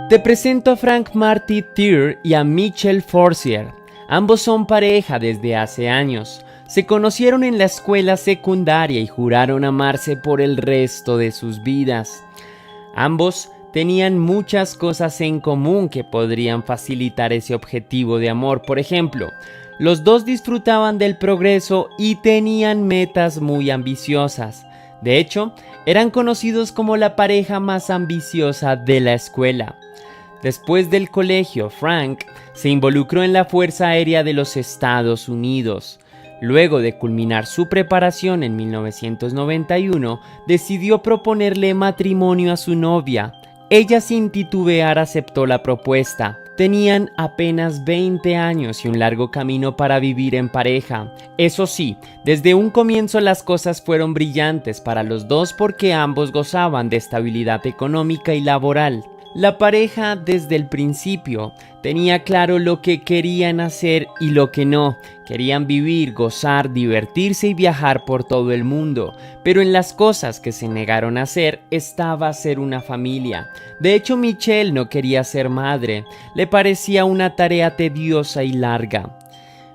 Te presento a Frank Marty Thier y a Michelle Forcier. Ambos son pareja desde hace años. Se conocieron en la escuela secundaria y juraron amarse por el resto de sus vidas. Ambos tenían muchas cosas en común que podrían facilitar ese objetivo de amor. Por ejemplo, los dos disfrutaban del progreso y tenían metas muy ambiciosas. De hecho, eran conocidos como la pareja más ambiciosa de la escuela. Después del colegio, Frank se involucró en la Fuerza Aérea de los Estados Unidos. Luego de culminar su preparación en 1991, decidió proponerle matrimonio a su novia. Ella sin titubear aceptó la propuesta. Tenían apenas 20 años y un largo camino para vivir en pareja. Eso sí, desde un comienzo las cosas fueron brillantes para los dos porque ambos gozaban de estabilidad económica y laboral. La pareja desde el principio tenía claro lo que querían hacer y lo que no. Querían vivir, gozar, divertirse y viajar por todo el mundo. Pero en las cosas que se negaron a hacer estaba ser una familia. De hecho, Michelle no quería ser madre. Le parecía una tarea tediosa y larga.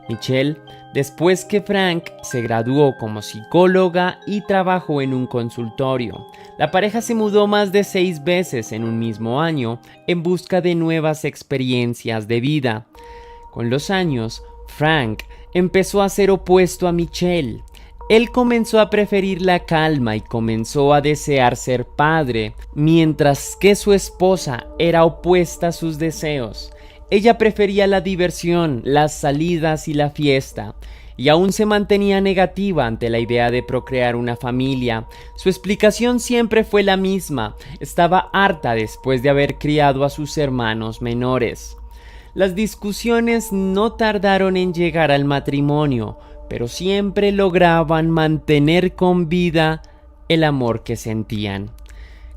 Michelle, después que Frank se graduó como psicóloga y trabajó en un consultorio. La pareja se mudó más de 6 veces en un mismo año en busca de nuevas experiencias de vida. Con los años, Frank empezó a ser opuesto a Michelle. Él comenzó a preferir la calma y comenzó a desear ser padre, mientras que su esposa era opuesta a sus deseos. Ella prefería la diversión, las salidas y la fiesta, y aún se mantenía negativa ante la idea de procrear una familia. Su explicación siempre fue la misma: estaba harta después de haber criado a sus hermanos menores. Las discusiones no tardaron en llegar al matrimonio, pero siempre lograban mantener con vida el amor que sentían.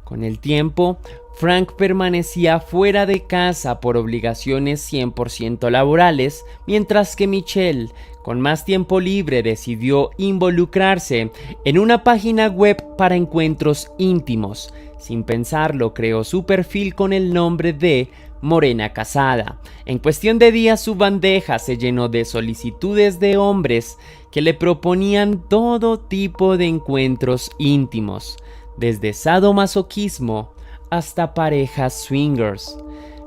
Con el tiempo, Frank permanecía fuera de casa por obligaciones 100% laborales, mientras que Michelle, con más tiempo libre, decidió involucrarse en una página web para encuentros íntimos. Sin pensarlo, creó su perfil con el nombre de Morena Casada. En cuestión de días, su bandeja se llenó de solicitudes de hombres que le proponían todo tipo de encuentros íntimos, desde sadomasoquismo hasta parejas swingers.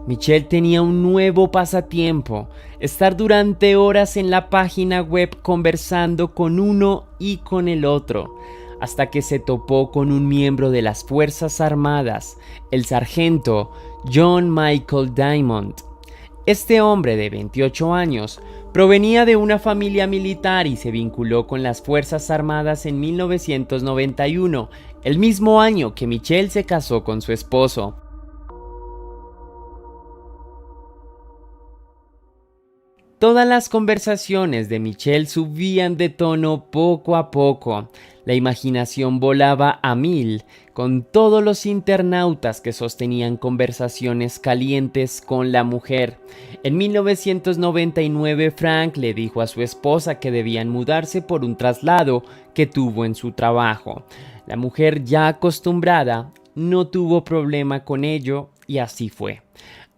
Michelle tenía un nuevo pasatiempo: estar durante horas en la página web conversando con uno y con el otro, hasta que se topó con un miembro de las Fuerzas Armadas, el sargento John Michael Diamond. Este hombre de 28 años provenía de una familia militar y se vinculó con las Fuerzas Armadas en 1991, el mismo año que Michelle se casó con su esposo. Todas las conversaciones de Michelle subían de tono poco a poco. La imaginación volaba a mil con todos los internautas que sostenían conversaciones calientes con la mujer. En 1999, Frank le dijo a su esposa que debían mudarse por un traslado que tuvo en su trabajo. La mujer, ya acostumbrada, no tuvo problema con ello y así fue.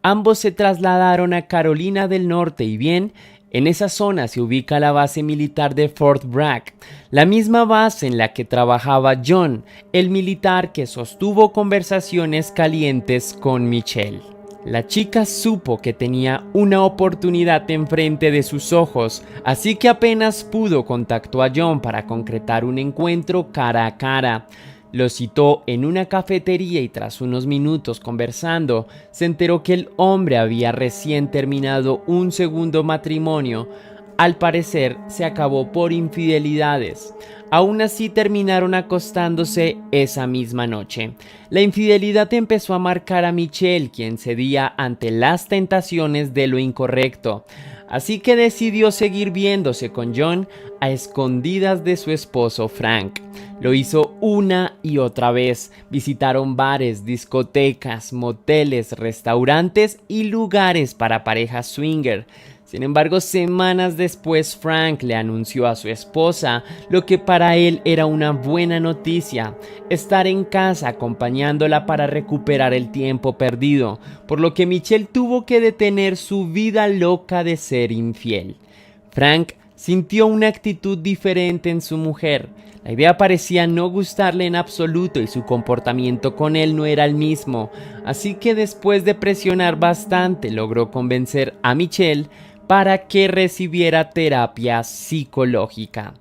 Ambos se trasladaron a Carolina del Norte y bien, en esa zona se ubica la base militar de Fort Bragg, la misma base en la que trabajaba John, el militar que sostuvo conversaciones calientes con Michelle. La chica supo que tenía una oportunidad enfrente de sus ojos, así que apenas pudo contactó a John para concretar un encuentro cara a cara. Lo citó en una cafetería y tras unos minutos conversando, se enteró que el hombre había recién terminado un segundo matrimonio. Al parecer, se acabó por infidelidades. Aún así, terminaron acostándose esa misma noche. La infidelidad empezó a marcar a Michelle, quien cedía ante las tentaciones de lo incorrecto. Así que decidió seguir viéndose con John a escondidas de su esposo Frank. Lo hizo una y otra vez. Visitaron bares, discotecas, moteles, restaurantes y lugares para parejas swinger. Sin embargo, semanas después Frank le anunció a su esposa lo que para él era una buena noticia: estar en casa acompañándola para recuperar el tiempo perdido, por lo que Michelle tuvo que detener su vida loca de ser infiel. Frank sintió una actitud diferente en su mujer. La idea parecía no gustarle en absoluto y su comportamiento con él no era el mismo, así que después de presionar bastante logró convencer a Michelle para que recibiera terapia psicológica.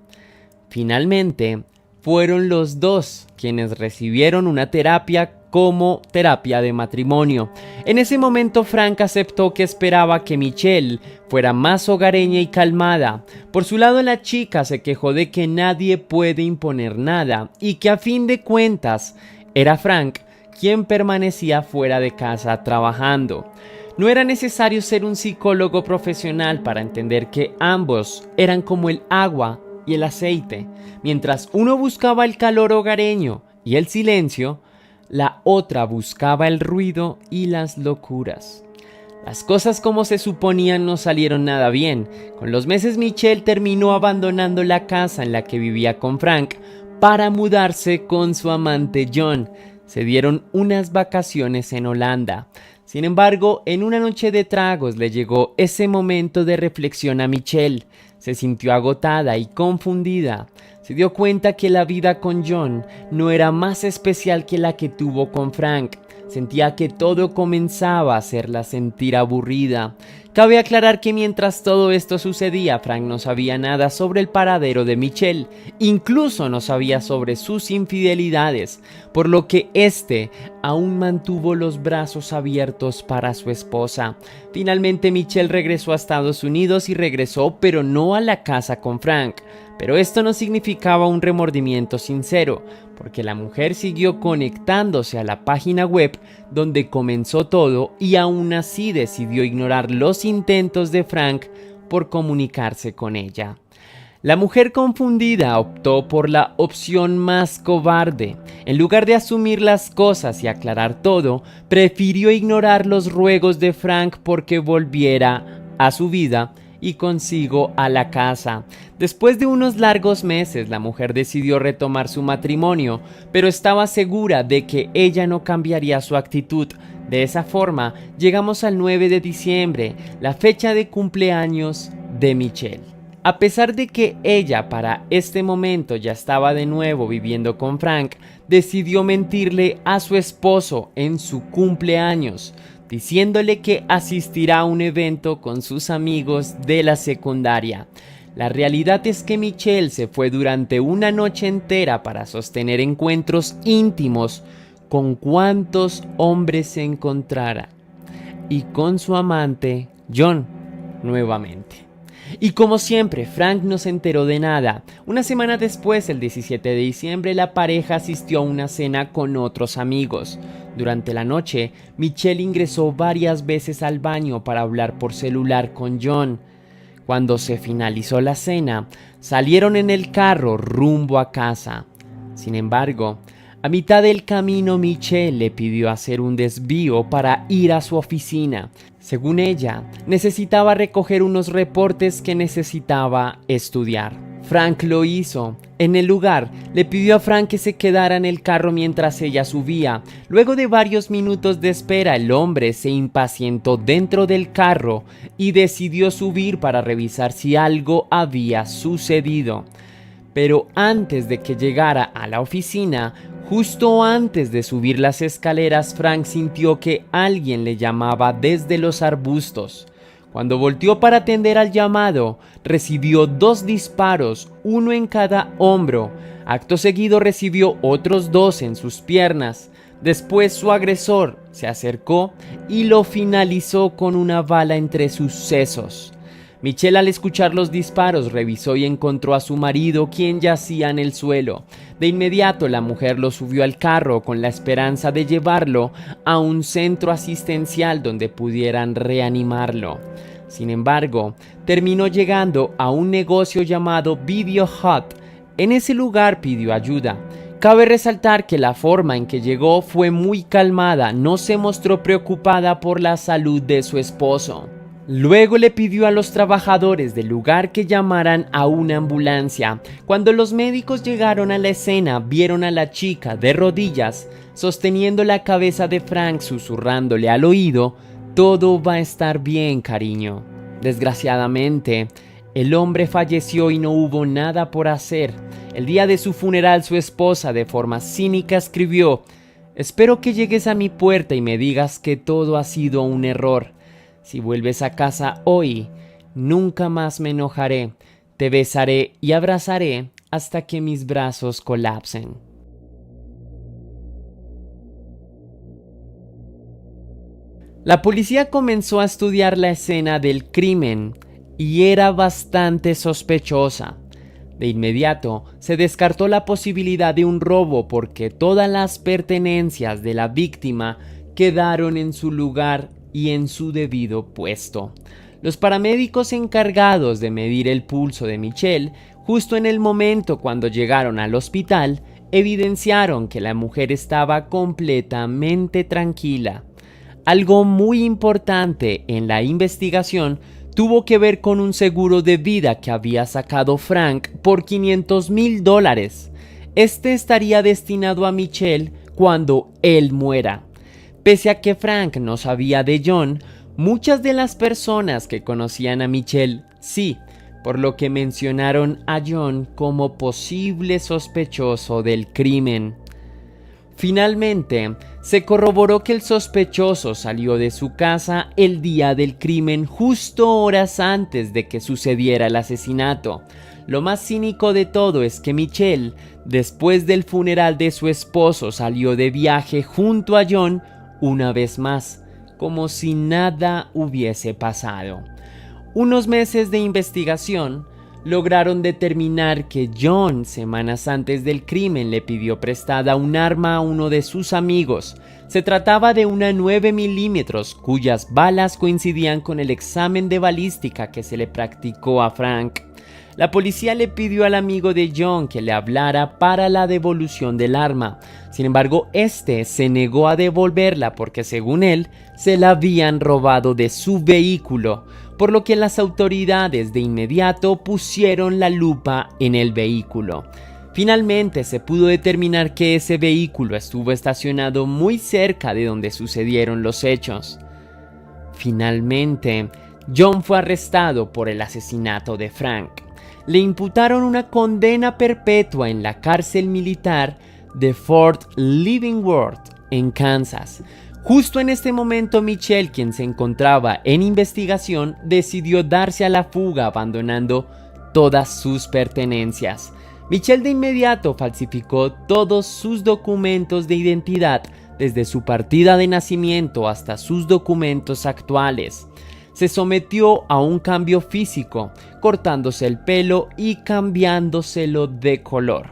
Finalmente, fueron los dos quienes recibieron una terapia como terapia de matrimonio. En ese momento Frank aceptó que esperaba que Michelle fuera más hogareña y calmada. Por su lado, la chica se quejó de que nadie puede imponer nada y que a fin de cuentas era Frank quien permanecía fuera de casa trabajando. No era necesario ser un psicólogo profesional para entender que ambos eran como el agua y el aceite. Mientras uno buscaba el calor hogareño y el silencio, la otra buscaba el ruido y las locuras. Las cosas como se suponían no salieron nada bien. Con los meses Michelle terminó abandonando la casa en la que vivía con Frank para mudarse con su amante John. Se dieron unas vacaciones en Holanda. Sin embargo, en una noche de tragos le llegó ese momento de reflexión a Michelle. Se sintió agotada y confundida. Se dio cuenta que la vida con John no era más especial que la que tuvo con Frank. Sentía que todo comenzaba a hacerla sentir aburrida. Cabe aclarar que mientras todo esto sucedía, Frank no sabía nada sobre el paradero de Michelle, incluso no sabía sobre sus infidelidades, por lo que este aún mantuvo los brazos abiertos para su esposa. Finalmente Michelle regresó a Estados Unidos y regresó, pero no a la casa con Frank. Pero esto no significaba un remordimiento sincero, porque la mujer siguió conectándose a la página web donde comenzó todo y aún así decidió ignorar los intentos de Frank por comunicarse con ella. La mujer confundida optó por la opción más cobarde. En lugar de asumir las cosas y aclarar todo, prefirió ignorar los ruegos de Frank porque volviera a su vida y consigo a la casa. Después de unos largos meses, la mujer decidió retomar su matrimonio, pero estaba segura de que ella no cambiaría su actitud. De esa forma, llegamos al 9 de diciembre, la fecha de cumpleaños de Michelle. A pesar de que ella para este momento ya estaba de nuevo viviendo con Frank, decidió mentirle a su esposo en su cumpleaños, diciéndole que asistirá a un evento con sus amigos de la secundaria. La realidad es que Michelle se fue durante una noche entera para sostener encuentros íntimos con cuantos hombres se encontrara, y con su amante John nuevamente. Y como siempre, Frank no se enteró de nada. Una semana después, el 17 de diciembre, la pareja asistió a una cena con otros amigos. Durante la noche, Michelle ingresó varias veces al baño para hablar por celular con John. Cuando se finalizó la cena, salieron en el carro rumbo a casa. Sin embargo, a mitad del camino Michelle le pidió hacer un desvío para ir a su oficina. Según ella, necesitaba recoger unos reportes que necesitaba estudiar. Frank lo hizo. En el lugar, le pidió a Frank que se quedara en el carro mientras ella subía. Luego de varios minutos de espera, el hombre se impacientó dentro del carro y decidió subir para revisar si algo había sucedido. Pero antes de que llegara a la oficina, justo antes de subir las escaleras, Frank sintió que alguien le llamaba desde los arbustos. Cuando volteó para atender al llamado, recibió 2 disparos, uno en cada hombro. Acto seguido recibió otros 2 en sus piernas. Después su agresor se acercó y lo finalizó con una bala entre sus sesos. Michelle, al escuchar los disparos, revisó y encontró a su marido, quien yacía en el suelo. De inmediato la mujer lo subió al carro con la esperanza de llevarlo a un centro asistencial donde pudieran reanimarlo. Sin embargo, terminó llegando a un negocio llamado Video Hut. En ese lugar pidió ayuda. Cabe resaltar que la forma en que llegó fue muy calmada, no se mostró preocupada por la salud de su esposo. Luego le pidió a los trabajadores del lugar que llamaran a una ambulancia. Cuando los médicos llegaron a la escena, vieron a la chica de rodillas, sosteniendo la cabeza de Frank, susurrándole al oído: «Todo va a estar bien, cariño». Desgraciadamente, el hombre falleció y no hubo nada por hacer. El día de su funeral, su esposa, de forma cínica, escribió: «Espero que llegues a mi puerta y me digas que todo ha sido un error. Si vuelves a casa hoy, nunca más me enojaré. Te besaré y abrazaré hasta que mis brazos colapsen». La policía comenzó a estudiar la escena del crimen y era bastante sospechosa. De inmediato se descartó la posibilidad de un robo porque todas las pertenencias de la víctima quedaron en su lugar y en su debido puesto. Los paramédicos encargados de medir el pulso de Michelle, justo en el momento cuando llegaron al hospital, evidenciaron que la mujer estaba completamente tranquila. Algo muy importante en la investigación tuvo que ver con un seguro de vida que había sacado Frank por $500,000. Este estaría destinado a Michelle cuando él muera. Pese a que Frank no sabía de John, muchas de las personas que conocían a Michelle sí, por lo que mencionaron a John como posible sospechoso del crimen. Finalmente, se corroboró que el sospechoso salió de su casa el día del crimen, justo horas antes de que sucediera el asesinato. Lo más cínico de todo es que Michelle, después del funeral de su esposo, salió de viaje junto a John una vez más, como si nada hubiese pasado. Unos meses de investigación lograron determinar que John, semanas antes del crimen, le pidió prestada un arma a uno de sus amigos. Se trataba de una 9 milímetros, cuyas balas coincidían con el examen de balística que se le practicó a Frank. La policía le pidió al amigo de John que le hablara para la devolución del arma. Sin embargo, este se negó a devolverla porque, según él, se la habían robado de su vehículo, por lo que las autoridades de inmediato pusieron la lupa en el vehículo. Finalmente se pudo determinar que ese vehículo estuvo estacionado muy cerca de donde sucedieron los hechos. Finalmente, John fue arrestado por el asesinato de Frank. Le imputaron una condena perpetua en la cárcel militar de Fort Leavenworth, en Kansas. Justo en este momento, Michelle, quien se encontraba en investigación, decidió darse a la fuga abandonando todas sus pertenencias. Michelle de inmediato falsificó todos sus documentos de identidad, desde su partida de nacimiento hasta sus documentos actuales. Se sometió a un cambio físico, cortándose el pelo y cambiándoselo de color.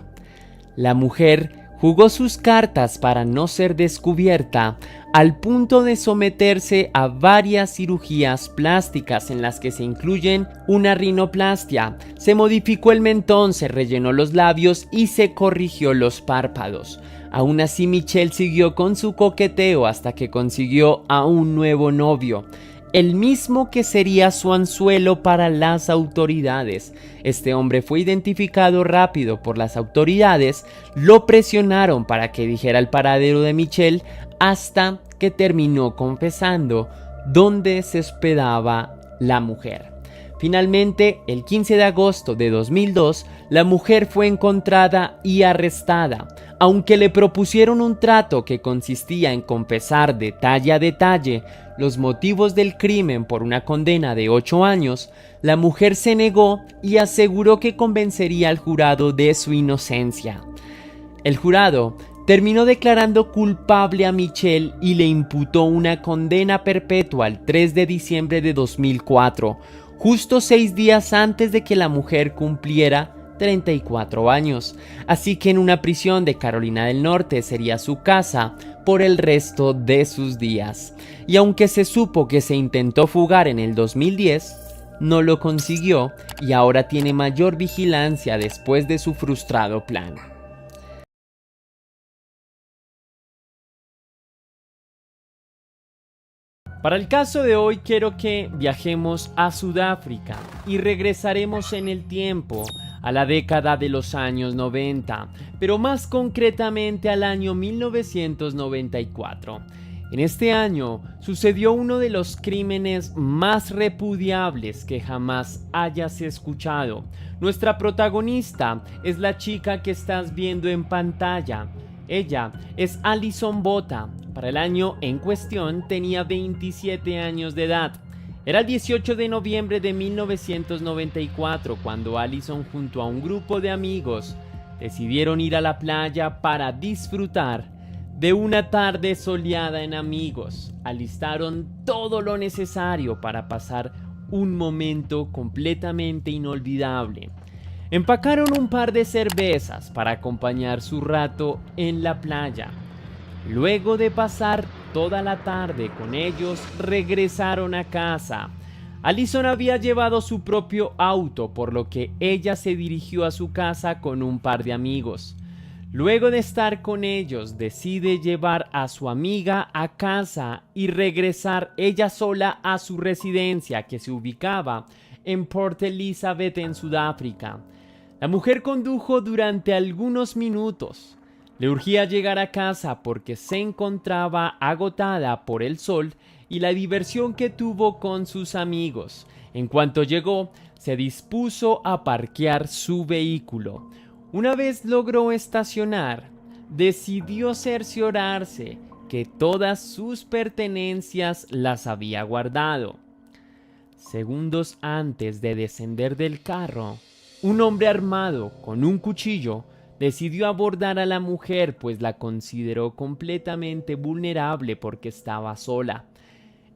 La mujer jugó sus cartas para no ser descubierta, al punto de someterse a varias cirugías plásticas en las que se incluyen una rinoplastia. Se modificó el mentón, se rellenó los labios y se corrigió los párpados. Aún así, Michelle siguió con su coqueteo hasta que consiguió a un nuevo novio, el mismo que sería su anzuelo para las autoridades. Este hombre fue identificado rápido por las autoridades, lo presionaron para que dijera el paradero de Michelle hasta que terminó confesando dónde se hospedaba la mujer. Finalmente, el 15 de agosto de 2002, la mujer fue encontrada y arrestada. Aunque le propusieron un trato que consistía en confesar detalle a detalle los motivos del crimen por una condena de 8 años, la mujer se negó y aseguró que convencería al jurado de su inocencia. El jurado terminó declarando culpable a Michelle y le imputó una condena perpetua el 3 de diciembre de 2004, justo 6 días antes de que la mujer cumpliera 34 años, así que en una prisión de Carolina del Norte sería su casa por el resto de sus días. Y aunque se supo que se intentó fugar en el 2010, no lo consiguió y ahora tiene mayor vigilancia después de su frustrado plan. Para el caso de hoy quiero que viajemos a Sudáfrica y regresaremos en el tiempo a la década de los años 90, pero más concretamente al año 1994. En este año sucedió uno de los crímenes más repudiables que jamás hayas escuchado. Nuestra protagonista es la chica que estás viendo en pantalla. Ella es Alison Botha. Para el año en cuestión tenía 27 años de edad. Era el 18 de noviembre de 1994 cuando Alison junto a un grupo de amigos decidieron ir a la playa para disfrutar de una tarde soleada en Amigos. Alistaron todo lo necesario para pasar un momento completamente inolvidable. Empacaron un par de cervezas para acompañar su rato en la playa. Luego de pasar toda la tarde con ellos, regresaron a casa. Alison había llevado su propio auto, por lo que ella se dirigió a su casa con un par de amigos. Luego de estar con ellos, decide llevar a su amiga a casa y regresar ella sola a su residencia, que se ubicaba en Port Elizabeth, en Sudáfrica. La mujer condujo durante algunos minutos. Le urgía llegar a casa porque se encontraba agotada por el sol y la diversión que tuvo con sus amigos. En cuanto llegó, se dispuso a parquear su vehículo. Una vez logró estacionar, decidió cerciorarse que todas sus pertenencias las había guardado. Segundos antes de descender del carro, un hombre armado con un cuchillo decidió abordar a la mujer, pues la consideró completamente vulnerable porque estaba sola.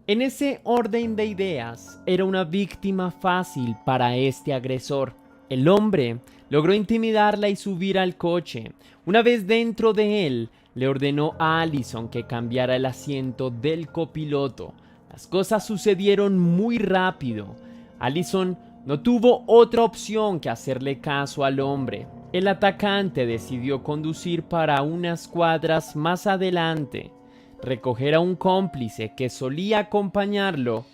En ese orden de ideas, era una víctima fácil para este agresor. El hombre logró intimidarla y subir al coche. Una vez dentro de él, le ordenó a Alison que cambiara el asiento del copiloto. Las cosas sucedieron muy rápido. Alison no tuvo otra opción que hacerle caso al hombre. El atacante decidió conducir para unas cuadras más adelante, recoger a un cómplice que solía acompañarlo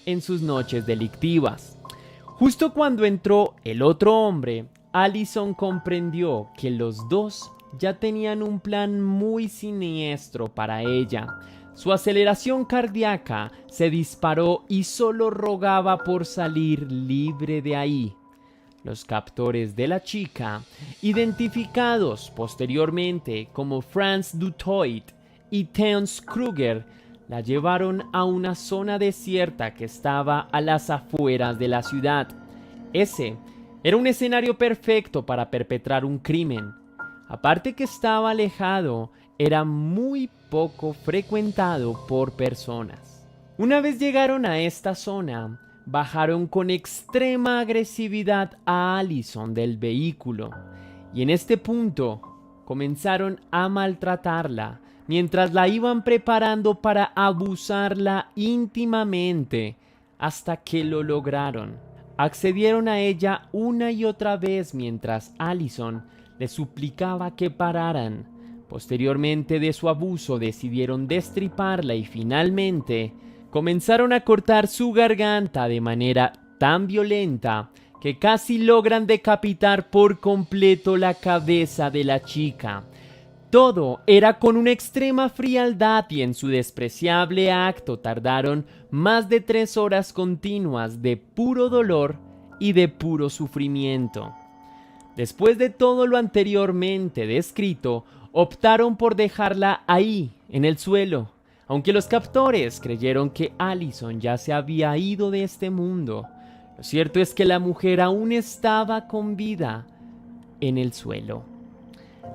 en sus noches delictivas. Justo cuando entró el otro hombre, Alison comprendió que los dos ya tenían un plan muy siniestro para ella. Su aceleración cardíaca se disparó y solo rogaba por salir libre de ahí. Los captores de la chica, identificados posteriormente como Franz du Toit y Theuns Kruger, la llevaron a una zona desierta que estaba a las afueras de la ciudad. Ese era un escenario perfecto para perpetrar un crimen. Aparte que estaba alejado, era muy poco frecuentado por personas. Una vez llegaron a esta zona, bajaron con extrema agresividad a Alison del vehículo y en este punto comenzaron a maltratarla mientras la iban preparando para abusarla íntimamente hasta que lo lograron. Accedieron a ella una y otra vez mientras Alison le suplicaba que pararan. Posteriormente de su abuso decidieron destriparla y finalmente comenzaron a cortar su garganta de manera tan violenta que casi logran decapitar por completo la cabeza de la chica. Todo era con una extrema frialdad y en su despreciable acto tardaron más de 3 horas continuas de puro dolor y de puro sufrimiento. Después de todo lo anteriormente descrito, optaron por dejarla ahí, en el suelo. Aunque los captores creyeron que Alison ya se había ido de este mundo, lo cierto es que la mujer aún estaba con vida en el suelo.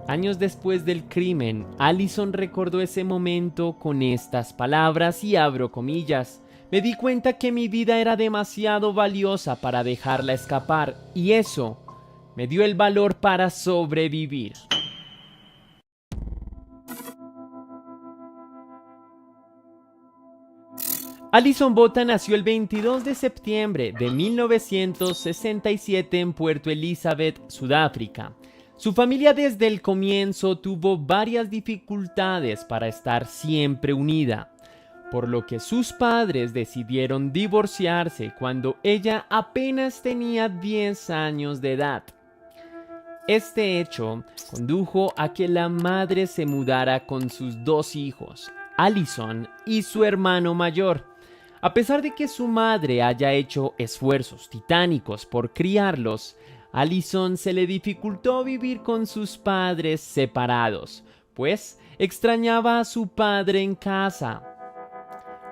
Años después del crimen, Alison recordó ese momento con estas palabras y abro comillas: me di cuenta que mi vida era demasiado valiosa para dejarla escapar y eso me dio el valor para sobrevivir. Alison Botha nació el 22 de septiembre de 1967 en Puerto Elizabeth, Sudáfrica. Su familia desde el comienzo tuvo varias dificultades para estar siempre unida. por lo que sus padres decidieron divorciarse cuando ella apenas tenía 10 años de edad. Este hecho condujo a que la madre se mudara con sus 2 hijos, Allison y su hermano mayor. A pesar de que su madre haya hecho esfuerzos titánicos por criarlos, a Allison se le dificultó vivir con sus padres separados, pues extrañaba a su padre en casa.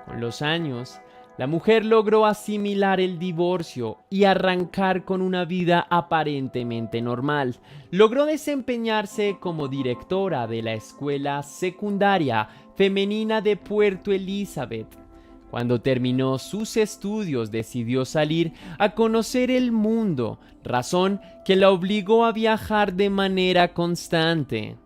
Con los años, la mujer logró asimilar el divorcio y arrancar con una vida aparentemente normal. Logró desempeñarse como directora de la escuela secundaria femenina de Puerto Elizabeth. Cuando terminó sus estudios, decidió salir a conocer el mundo, razón que la obligó a viajar de manera constante.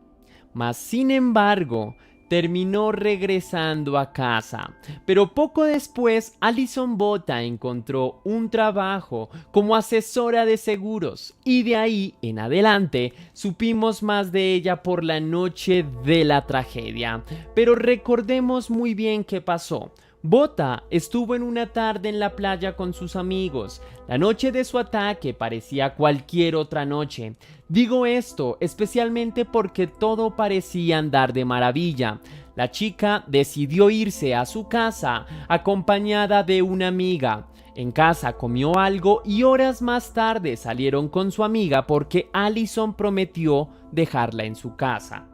Mas, sin embargo, terminó regresando a casa, pero poco después Allison Botha encontró un trabajo como asesora de seguros y de ahí en adelante supimos más de ella por la noche de la tragedia. Pero recordemos muy bien qué pasó. Botha estuvo en una tarde en la playa con sus amigos. La noche de su ataque parecía cualquier otra noche. Digo esto especialmente porque todo parecía andar de maravilla. La chica decidió irse a su casa acompañada de una amiga. En casa comió algo y horas más tarde salieron con su amiga porque Allison prometió dejarla en su casa.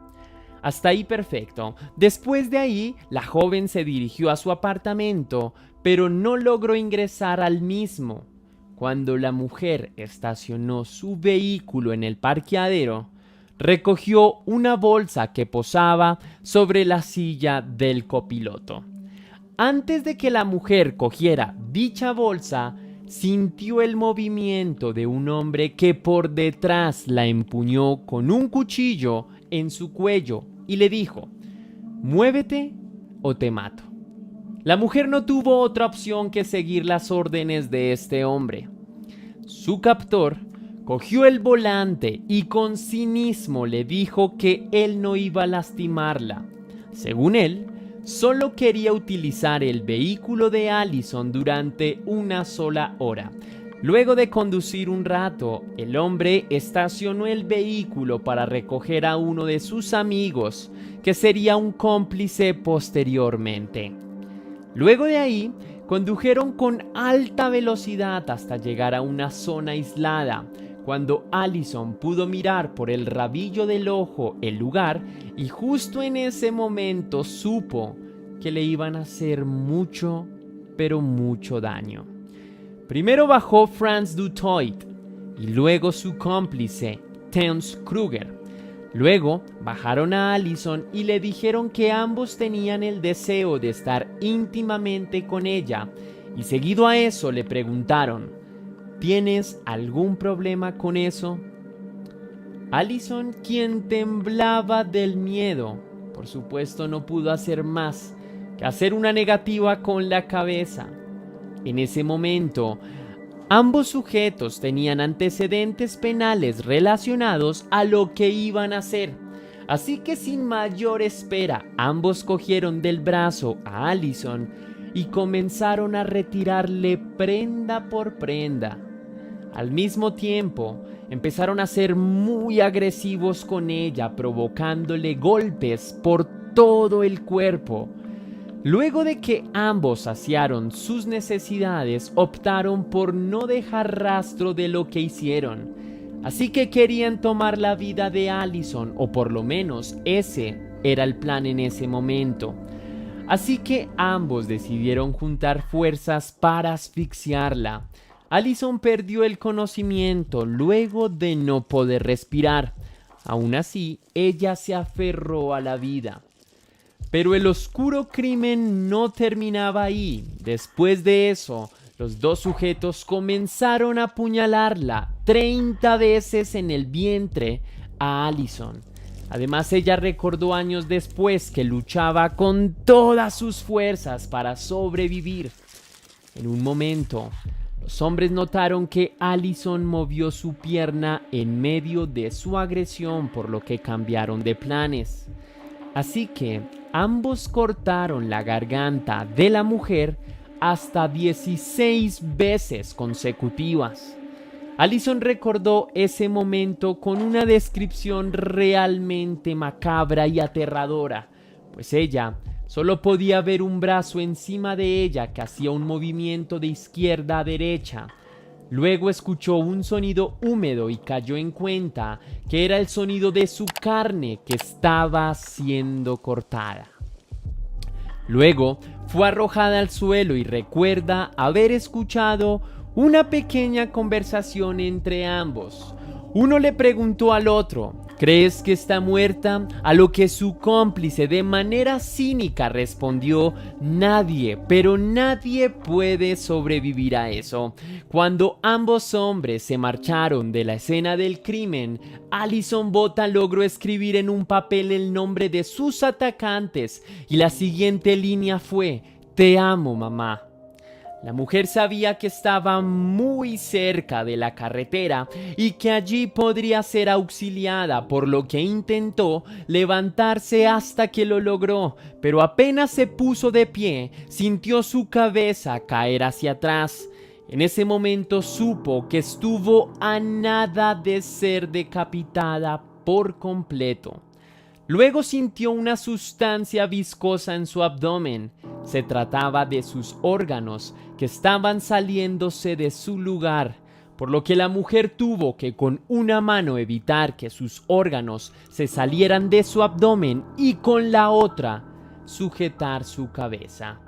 Hasta ahí perfecto. Después de ahí, la joven se dirigió a su apartamento, pero no logró ingresar al mismo. Cuando la mujer estacionó su vehículo en el parqueadero, recogió una bolsa que posaba sobre la silla del copiloto. Antes de que la mujer cogiera dicha bolsa, sintió el movimiento de un hombre que por detrás la empuñó con un cuchillo en su cuello y le dijo: «Muévete o te mato». La mujer no tuvo otra opción que seguir las órdenes de este hombre. Su captor cogió el volante y con cinismo le dijo que él no iba a lastimarla. Según él, solo quería utilizar el vehículo de Allison durante una sola hora. Luego de conducir un rato, el hombre estacionó el vehículo para recoger a uno de sus amigos, que sería un cómplice posteriormente. Luego de ahí, condujeron con alta velocidad hasta llegar a una zona aislada, cuando Allison pudo mirar por el rabillo del ojo el lugar y justo en ese momento supo que le iban a hacer mucho, pero mucho daño. Primero bajó Franz du Toit y luego su cómplice, Terence Kruger. Luego bajaron a Allison y le dijeron que ambos tenían el deseo de estar íntimamente con ella, y seguido a eso le preguntaron: ¿tienes algún problema con eso? Allison, quien temblaba del miedo, por supuesto no pudo hacer más que hacer una negativa con la cabeza. En ese momento, ambos sujetos tenían antecedentes penales relacionados a lo que iban a hacer. Así que sin mayor espera, ambos cogieron del brazo a Allison y comenzaron a retirarle prenda por prenda. Al mismo tiempo, empezaron a ser muy agresivos con ella, provocándole golpes por todo el cuerpo. Luego de que ambos saciaron sus necesidades, optaron por no dejar rastro de lo que hicieron. Así que querían tomar la vida de Allison, o por lo menos ese era el plan en ese momento. Así que ambos decidieron juntar fuerzas para asfixiarla. Allison perdió el conocimiento luego de no poder respirar. Aún así, ella se aferró a la vida. Pero el oscuro crimen no terminaba ahí. Después de eso, los dos sujetos comenzaron a apuñalarla 30 veces en el vientre a Allison. Además, ella recordó años después que luchaba con todas sus fuerzas para sobrevivir. En un momento, los hombres notaron que Allison movió su pierna en medio de su agresión, por lo que cambiaron de planes. Así que ambos cortaron la garganta de la mujer hasta 16 veces consecutivas. Allison recordó ese momento con una descripción realmente macabra y aterradora, pues ella solo podía ver un brazo encima de ella que hacía un movimiento de izquierda a derecha. Luego escuchó un sonido húmedo y cayó en cuenta que era el sonido de su carne que estaba siendo cortada. Luego fue arrojada al suelo y recuerda haber escuchado una pequeña conversación entre ambos. Uno le preguntó al otro: ¿crees que está muerta? A lo que su cómplice de manera cínica respondió: nadie, pero nadie puede sobrevivir a eso. Cuando ambos hombres se marcharon de la escena del crimen, Allison Botha logró escribir en un papel el nombre de sus atacantes y la siguiente línea fue: te amo, mamá. La mujer sabía que estaba muy cerca de la carretera y que allí podría ser auxiliada, por lo que intentó levantarse hasta que lo logró, pero apenas se puso de pie, sintió su cabeza caer hacia atrás. En ese momento supo que estuvo a nada de ser decapitada por completo. Luego sintió una sustancia viscosa en su abdomen. Se trataba de sus órganos que estaban saliéndose de su lugar, por lo que la mujer tuvo que con una mano evitar que sus órganos se salieran de su abdomen y con la otra sujetar su cabeza.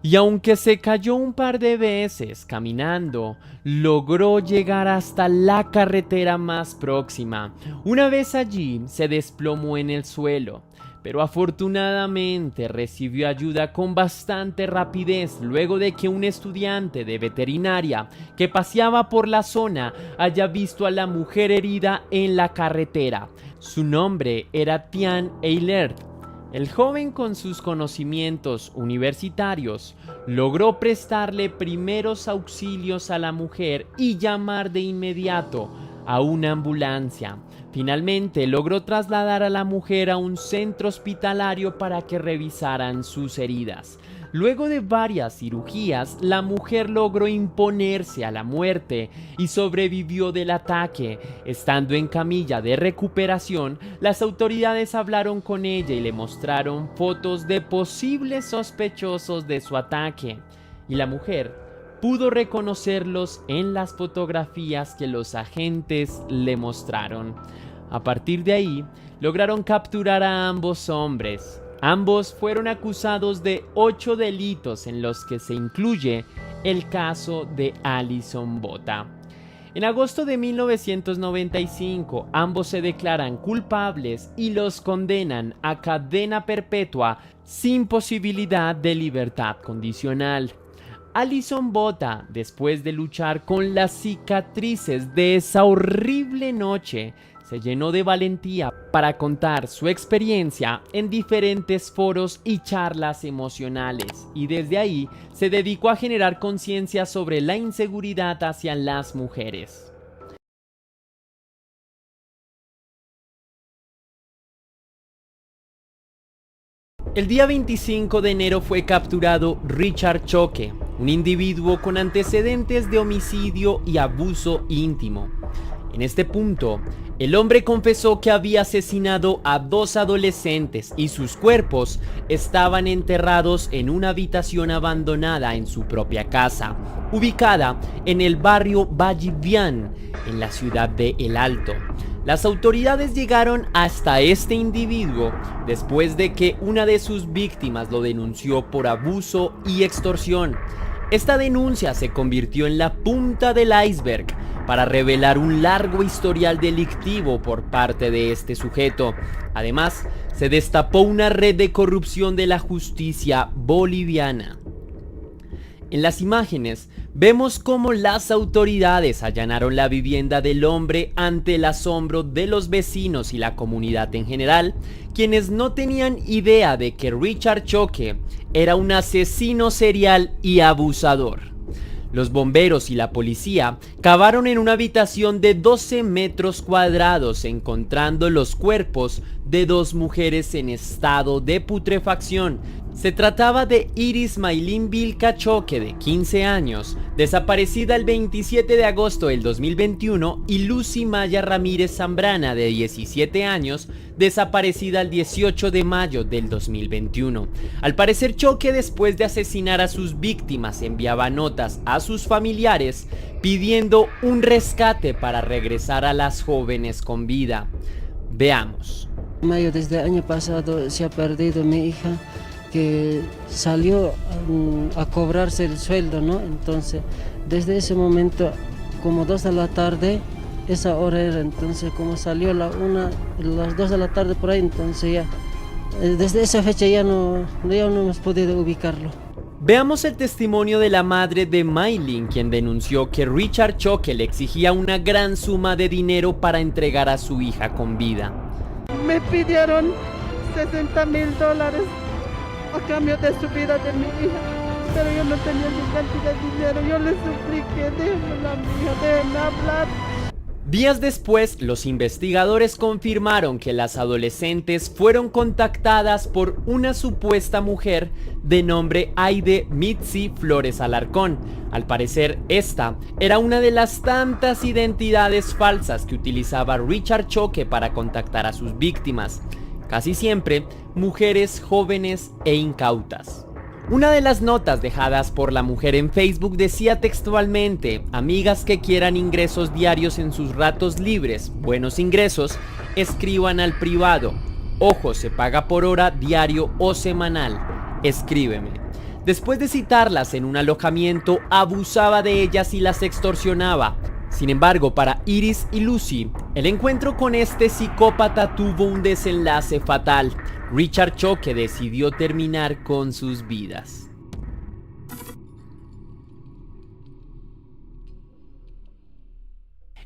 Y aunque se cayó un par de veces caminando, logró llegar hasta la carretera más próxima. Una vez allí, se desplomó en el suelo, pero afortunadamente recibió ayuda con bastante rapidez luego de que un estudiante de veterinaria que paseaba por la zona haya visto a la mujer herida en la carretera. Su nombre era Tian Eilert. El joven, con sus conocimientos universitarios, logró prestarle primeros auxilios a la mujer y llamar de inmediato a una ambulancia. Finalmente logró trasladar a la mujer a un centro hospitalario para que revisaran sus heridas. Luego de varias cirugías, la mujer logró imponerse a la muerte y sobrevivió del ataque. Estando en camilla de recuperación, las autoridades hablaron con ella y le mostraron fotos de posibles sospechosos de su ataque. Y la mujer pudo reconocerlos en las fotografías que los agentes le mostraron. A partir de ahí, lograron capturar a ambos hombres. Ambos fueron acusados de 8 delitos, en los que se incluye el caso de Allison Botha. En agosto de 1995, ambos se declaran culpables y los condenan a cadena perpetua sin posibilidad de libertad condicional. Allison Botha, después de luchar con las cicatrices de esa horrible noche, se llenó de valentía para contar su experiencia en diferentes foros y charlas emocionales, y desde ahí se dedicó a generar conciencia sobre la inseguridad hacia las mujeres. El día 25 de enero fue capturado Richard Choque, un individuo con antecedentes de homicidio y abuso íntimo. En este punto, el hombre confesó que había asesinado a 2 adolescentes y sus cuerpos estaban enterrados en una habitación abandonada en su propia casa, ubicada en el barrio Vallivian, en la ciudad de El Alto. Las autoridades llegaron hasta este individuo después de que una de sus víctimas lo denunció por abuso y extorsión. Esta denuncia se convirtió en la punta del iceberg para revelar un largo historial delictivo por parte de este sujeto. Además, se destapó una red de corrupción de la justicia boliviana. En las imágenes vemos cómo las autoridades allanaron la vivienda del hombre ante el asombro de los vecinos y la comunidad en general, quienes no tenían idea de que Richard Choque era un asesino serial y abusador. Los bomberos y la policía cavaron en una habitación de 12 metros cuadrados, encontrando los cuerpos de dos mujeres en estado de putrefacción. Se trataba de Iris Maylin Vilca Choque, de 15 años, desaparecida el 27 de agosto del 2021, y Lucy Maya Ramírez Zambrana, de 17 años, desaparecida el 18 de mayo del 2021. Al parecer, Choque, después de asesinar a sus víctimas, enviaba notas a sus familiares pidiendo un rescate para regresar a las jóvenes con vida. Veamos. Mayo, desde el año pasado se ha perdido mi hija, que salió a cobrarse el sueldo, ¿no? Entonces, desde ese momento, como 2 de la tarde, esa hora era, entonces como salió las 2 de la tarde por ahí, entonces ya, desde esa fecha ya no hemos podido ubicarlo. Veamos el testimonio de la madre de Maylin, quien denunció que Richard Choque le exigía una gran suma de dinero para entregar a su hija con vida. Me pidieron $60,000 a cambio de su vida de mi hija, pero yo no tenía ni cantidad de dinero. Yo le supliqué, déjenme a mi hija, déjenme hablar. Días después, los investigadores confirmaron que las adolescentes fueron contactadas por una supuesta mujer de nombre Aide Mitzi Flores Alarcón. Al parecer, esta era una de las tantas identidades falsas que utilizaba Richard Choque para contactar a sus víctimas, casi siempre mujeres jóvenes e incautas. Una de las notas dejadas por la mujer en Facebook decía textualmente: amigas que quieran ingresos diarios en sus ratos libres, buenos ingresos, escriban al privado. Ojo, se paga por hora, diario o semanal. Escríbeme. Después de citarlas en un alojamiento, abusaba de ellas y las extorsionaba. Sin embargo, para Iris y Lucy, el encuentro con este psicópata tuvo un desenlace fatal. Richard Choque decidió terminar con sus vidas.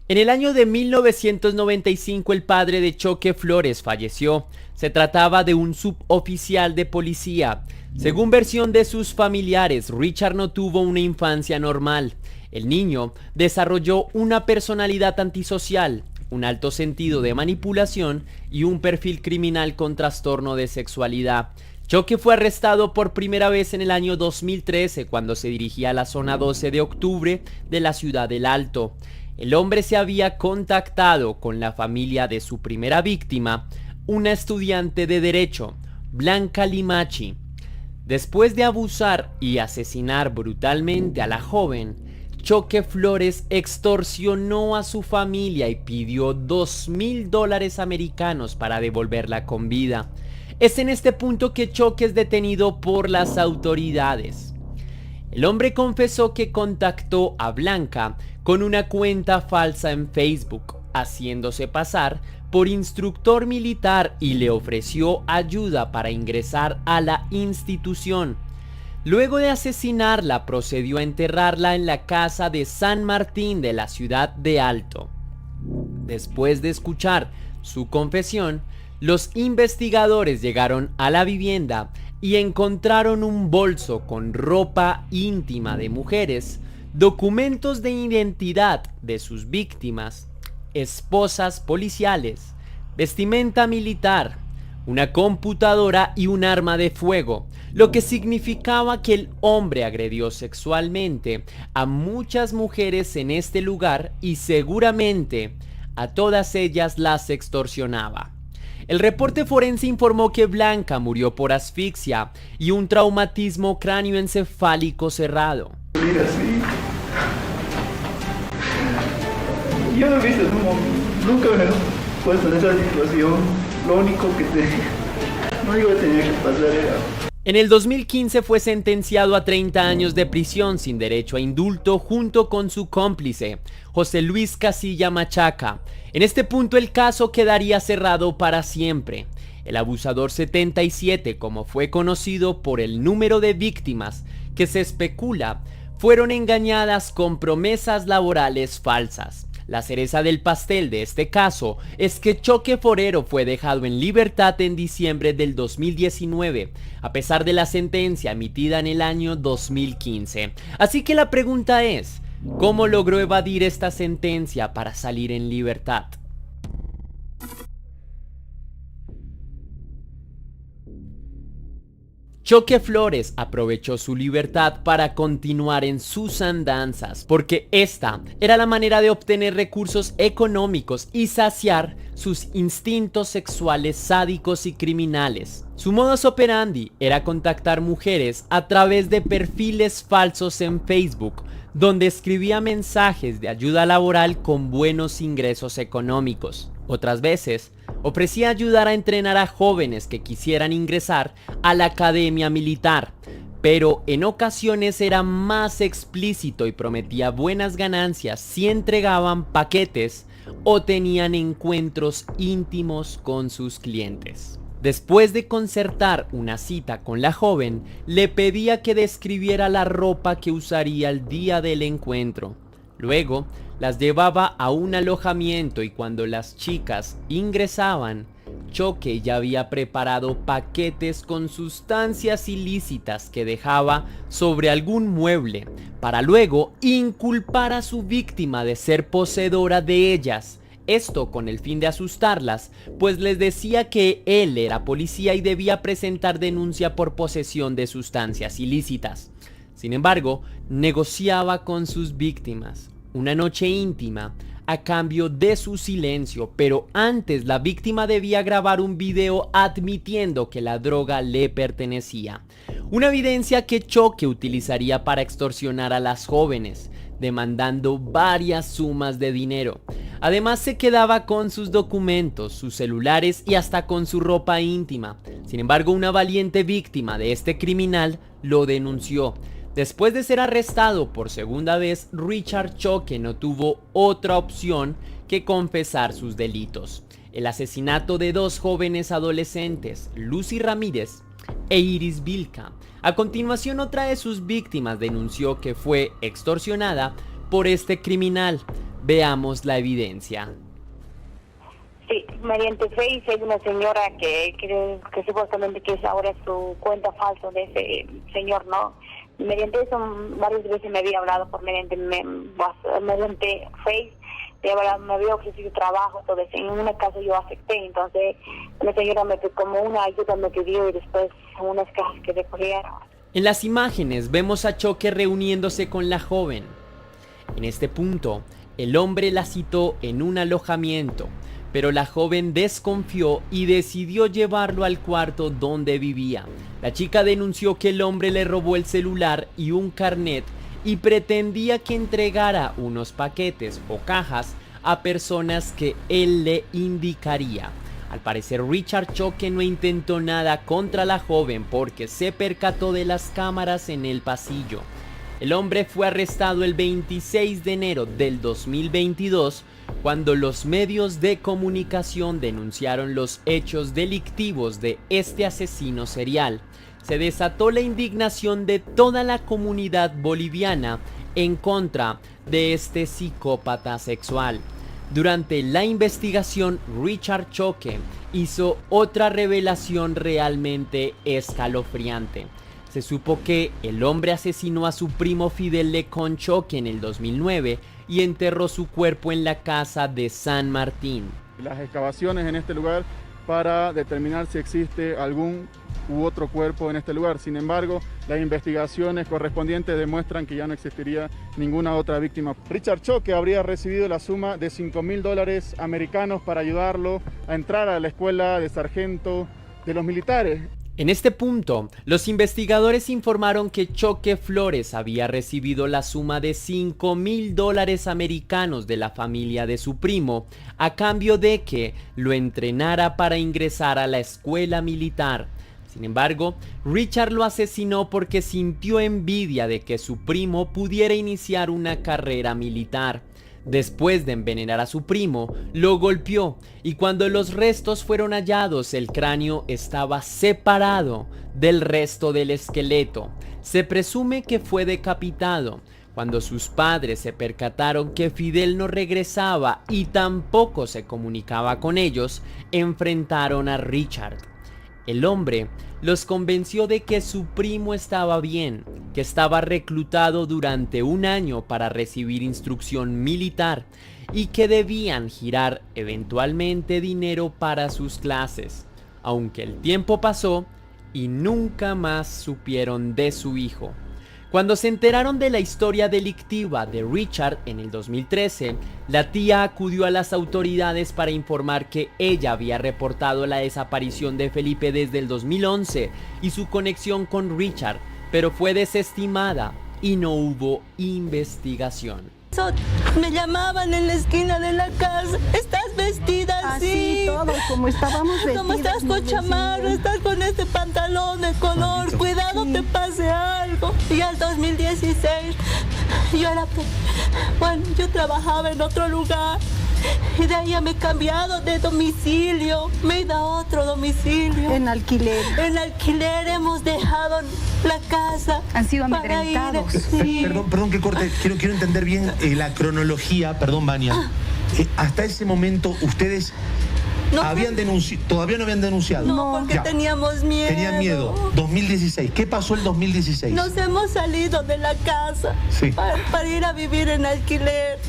En el año de 1995, el padre de Choque Flores falleció. Se trataba de un suboficial de policía. Según versión de sus familiares, Richard no tuvo una infancia normal. El niño desarrolló una personalidad antisocial, un alto sentido de manipulación y un perfil criminal con trastorno de sexualidad. Choque fue arrestado por primera vez en el año 2013 cuando se dirigía a la zona 12 de octubre de la ciudad del Alto. El hombre se había contactado con la familia de su primera víctima, una estudiante de Derecho, Blanca Limachi. Después de abusar y asesinar brutalmente a la joven, Choque Flores extorsionó a su familia y pidió $2,000 americanos para devolverla con vida. Es en este punto que Choque es detenido por las autoridades. El hombre confesó que contactó a Blanca con una cuenta falsa en Facebook, haciéndose pasar por instructor militar, y le ofreció ayuda para ingresar a la institución. Luego de asesinarla, procedió a enterrarla en la casa de San Martín de la ciudad de Alto. Después de escuchar su confesión, los investigadores llegaron a la vivienda y encontraron un bolso con ropa íntima de mujeres, documentos de identidad de sus víctimas, esposas policiales, vestimenta militar, una computadora y un arma de fuego, lo que significaba que el hombre agredió sexualmente a muchas mujeres en este lugar y seguramente a todas ellas las extorsionaba. El reporte forense informó que Blanca murió por asfixia y un traumatismo cráneoencefálico cerrado. Mira, sí. Yo no he visto, nunca me he puesto en esa situación. Lo único que no iba a tener que pasar era... En el 2015 fue sentenciado a 30 años de prisión sin derecho a indulto junto con su cómplice, José Luis Casilla Machaca. En este punto el caso quedaría cerrado para siempre. El abusador 77, como fue conocido por el número de víctimas que se especula, fueron engañadas con promesas laborales falsas. La cereza del pastel de este caso es que Choque Forero fue dejado en libertad en diciembre del 2019, a pesar de la sentencia emitida en el año 2015. Así que la pregunta es, ¿cómo logró evadir esta sentencia para salir en libertad? Choque Flores aprovechó su libertad para continuar en sus andanzas, porque esta era la manera de obtener recursos económicos y saciar sus instintos sexuales sádicos y criminales. Su modus operandi era contactar mujeres a través de perfiles falsos en Facebook, donde escribía mensajes de ayuda laboral con buenos ingresos económicos. Otras veces, ofrecía ayudar a entrenar a jóvenes que quisieran ingresar a la academia militar, pero en ocasiones era más explícito y prometía buenas ganancias si entregaban paquetes o tenían encuentros íntimos con sus clientes. Después de concertar una cita con la joven, le pedía que describiera la ropa que usaría el día del encuentro. Luego, las llevaba a un alojamiento y cuando las chicas ingresaban, Choque ya había preparado paquetes con sustancias ilícitas que dejaba sobre algún mueble para luego inculpar a su víctima de ser poseedora de ellas. Esto con el fin de asustarlas, pues les decía que él era policía y debía presentar denuncia por posesión de sustancias ilícitas. Sin embargo, negociaba con sus víctimas una noche íntima a cambio de su silencio, pero antes la víctima debía grabar un video admitiendo que la droga le pertenecía. Una evidencia que Choque utilizaría para extorsionar a las jóvenes, demandando varias sumas de dinero. Además se quedaba con sus documentos, sus celulares y hasta con su ropa íntima. Sin embargo, una valiente víctima de este criminal lo denunció. Después de ser arrestado por segunda vez, Richard Choque no tuvo otra opción que confesar sus delitos. El asesinato de dos jóvenes adolescentes, Lucy Ramírez e Iris Vilca. A continuación, otra de sus víctimas denunció que fue extorsionada por este criminal. Veamos la evidencia. Sí, mediante Face hay una señora que supuestamente que es ahora su cuenta falsa de ese señor, ¿no? Mediante eso varias veces me había hablado por mediante Face, me había ofrecido trabajo, todo eso. En una casa yo acepté, entonces la señora como una ayuda me pidió y después unas cajas que recogieron. En las imágenes vemos a Choque reuniéndose con la joven. En este punto, el hombre la citó en un alojamiento, pero la joven desconfió y decidió llevarlo al cuarto donde vivía. La chica denunció que el hombre le robó el celular y un carnet y pretendía que entregara unos paquetes o cajas a personas que él le indicaría. Al parecer, Richard Choque no intentó nada contra la joven porque se percató de las cámaras en el pasillo. El hombre fue arrestado el 26 de enero del 2022 cuando los medios de comunicación denunciaron los hechos delictivos de este asesino serial. Se desató la indignación de toda la comunidad boliviana en contra de este psicópata sexual. Durante la investigación, Richard Choque hizo otra revelación realmente escalofriante. Se supo que el hombre asesinó a su primo Fidel Lecón Choque en el 2009 y enterró su cuerpo en la casa de San Martín. Las excavaciones en este lugar para determinar si existe algún u otro cuerpo en este lugar. Sin embargo, las investigaciones correspondientes demuestran que ya no existiría ninguna otra víctima. Richard Choque habría recibido la suma de $5.000 americanos para ayudarlo a entrar a la escuela de sargento de los militares. En este punto, los investigadores informaron que Choque Flores había recibido la suma de $5.000 americanos de la familia de su primo a cambio de que lo entrenara para ingresar a la escuela militar. Sin embargo, Richard lo asesinó porque sintió envidia de que su primo pudiera iniciar una carrera militar. Después de envenenar a su primo, lo golpeó y cuando los restos fueron hallados, el cráneo estaba separado del resto del esqueleto. Se presume que fue decapitado. Cuando sus padres se percataron que Fidel no regresaba y tampoco se comunicaba con ellos, enfrentaron a Richard. El hombre los convenció de que su primo estaba bien, que estaba reclutado durante un año para recibir instrucción militar y que debían girar eventualmente dinero para sus clases. Aunque el tiempo pasó, y nunca más supieron de su hijo. Cuando se enteraron de la historia delictiva de Richard en el 2013, la tía acudió a las autoridades para informar que ella había reportado la desaparición de Felipe desde el 2011 y su conexión con Richard, pero fue desestimada y no hubo investigación. Me llamaban en la esquina de la casa, estás vestida así, todos como estábamos vestidos. como estás con chamarra, estás con este pantalón de color, cuidado te pase algo. Y al 2016 yo trabajaba en otro lugar y de ahí ya me he cambiado de domicilio, me he ido a otro domicilio. En alquiler. En alquiler hemos dejado la casa. Han sido para ir. amedrentados. Sí. Perdón que corte, quiero entender bien la cronología, perdón, Vania. Hasta ese momento ustedes No, todavía no habían denunciado. No, porque Ya. teníamos miedo. Tenían miedo. 2016. ¿Qué pasó el 2016? Nos hemos salido de la casa Sí. para ir a vivir en alquiler.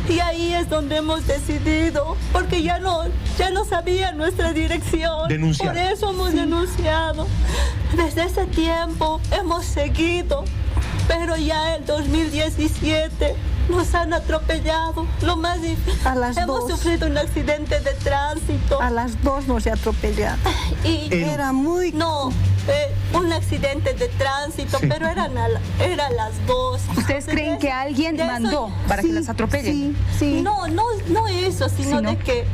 Y ahí es donde hemos decidido, porque ya no sabía nuestra dirección. Denunciar. Por eso hemos denunciado. Desde ese tiempo hemos seguido, pero ya el 2017 nos han atropellado. Lo más difícil. A las hemos 2. sufrido un accidente de tránsito. A las 2 nos atropellaron. Y Era muy... no, un accidente de tránsito, Sí. pero era las 2. ¿Ustedes creen que alguien de eso- mandó para que Sí, las atropellen? Sí. No eso, sino Sí, ¿no? de que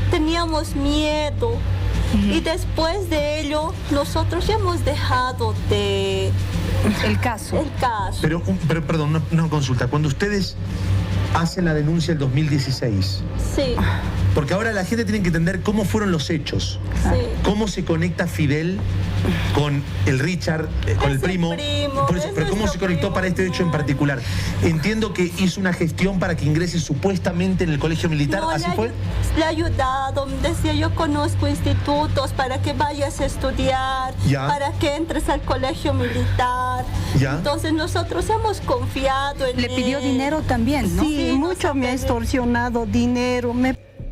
teníamos miedo. Y después de ello, nosotros ya hemos dejado El caso. el caso. Pero perdón, una consulta. Cuando ustedes hacen la denuncia el 2016, Sí, porque ahora la gente tiene que entender cómo fueron los hechos. sí. ¿Cómo se conecta Fidel con el Richard, con el Es el primo? primo, Por eso, es pero ¿cómo nuestro se conectó primo, para este hecho en claro. particular? Entiendo que hizo una gestión para que ingrese supuestamente en el colegio militar. No, ¿Así fue? Le ha ayudado, decía yo conozco institutos para que vayas a estudiar, Ya. para que entres al colegio militar. Ya. Entonces nosotros hemos confiado en Le pidió él. dinero también, ¿no? Sí, Sí, mucho me ha extorsionado dinero.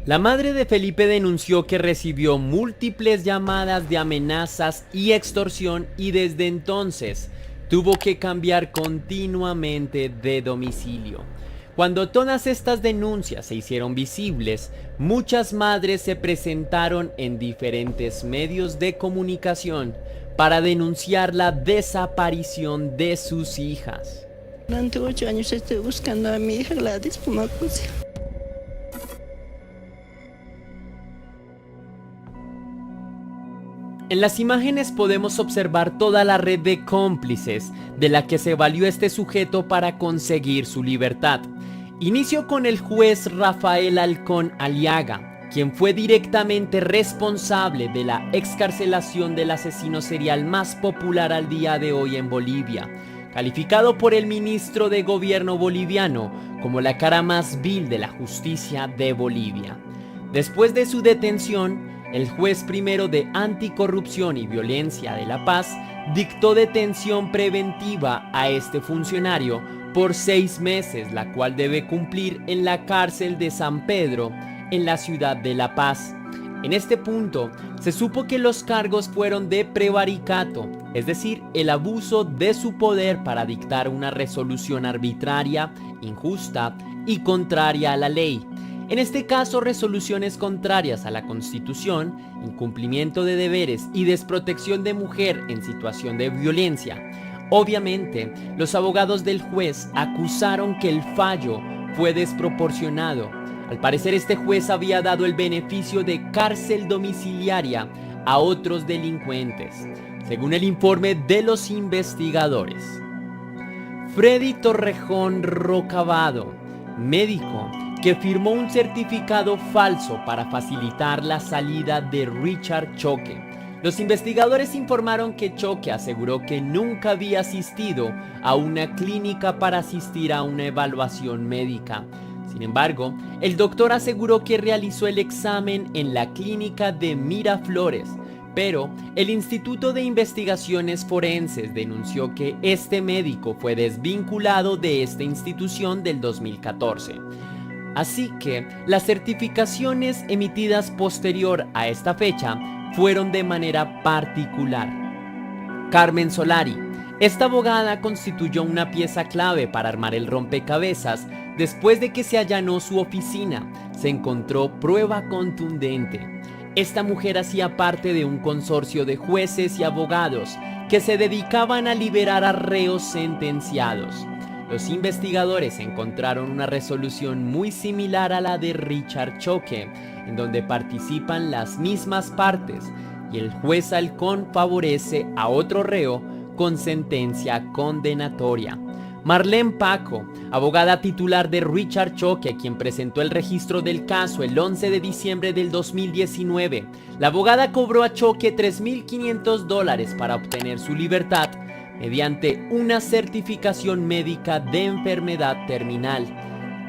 La madre de Felipe denunció que recibió múltiples llamadas de amenazas y extorsión y desde entonces tuvo que cambiar continuamente de domicilio. Cuando todas estas denuncias se hicieron visibles, muchas madres se presentaron en diferentes medios de comunicación para denunciar la desaparición de sus hijas. Durante 8 años estoy buscando a mi hija Gladys Pumacusi. En las imágenes podemos observar toda la red de cómplices de la que se valió este sujeto para conseguir su libertad. Inició con el juez Rafael Halcón Aliaga, quien fue directamente responsable de la excarcelación del asesino serial más popular al día de hoy en Bolivia, calificado por el ministro de Gobierno boliviano como la cara más vil de la justicia de Bolivia. Después de su detención, el juez primero de Anticorrupción y Violencia de La Paz dictó detención preventiva a este funcionario por 6 meses, la cual debe cumplir en la cárcel de San Pedro, en la ciudad de La Paz. En este punto, se supo que los cargos fueron de prevaricato, es decir, el abuso de su poder para dictar una resolución arbitraria, injusta y contraria a la ley. En este caso, resoluciones contrarias a la Constitución, incumplimiento de deberes y desprotección de mujer en situación de violencia. Obviamente, los abogados del juez acusaron que el fallo fue desproporcionado. Al parecer, este juez había dado el beneficio de cárcel domiciliaria a otros delincuentes, según el informe de los investigadores. Freddy Torrejón Rocabado, médico, que firmó un certificado falso para facilitar la salida de Richard Choque. Los investigadores informaron que Choque aseguró que nunca había asistido a una clínica para asistir a una evaluación médica. Sin embargo, el doctor aseguró que realizó el examen en la clínica de Miraflores, pero el Instituto de Investigaciones Forenses denunció que este médico fue desvinculado de esta institución del 2014. Así que las certificaciones emitidas posterior a esta fecha fueron de manera particular. Carmen Solari. Esta abogada constituyó una pieza clave para armar el rompecabezas. Después de que se allanó su oficina, se encontró prueba contundente. Esta mujer hacía parte de un consorcio de jueces y abogados que se dedicaban a liberar a reos sentenciados. Los investigadores encontraron una resolución muy similar a la de Richard Choque, en donde participan las mismas partes y el juez halcón favorece a otro reo con sentencia condenatoria. Marlene Paco, abogada titular de Richard Choque, quien presentó el registro del caso el 11 de diciembre del 2019, la abogada cobró a Choque $3.500 para obtener su libertad mediante una certificación médica de enfermedad terminal.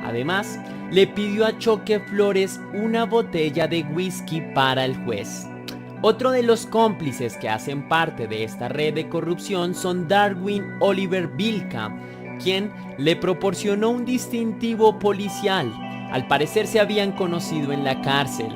Además, le pidió a Choque Flores una botella de whisky para el juez. Otro de los cómplices que hacen parte de esta red de corrupción son Darwin Oliver Vilca, quien le proporcionó un distintivo policial. Al parecer se habían conocido en la cárcel.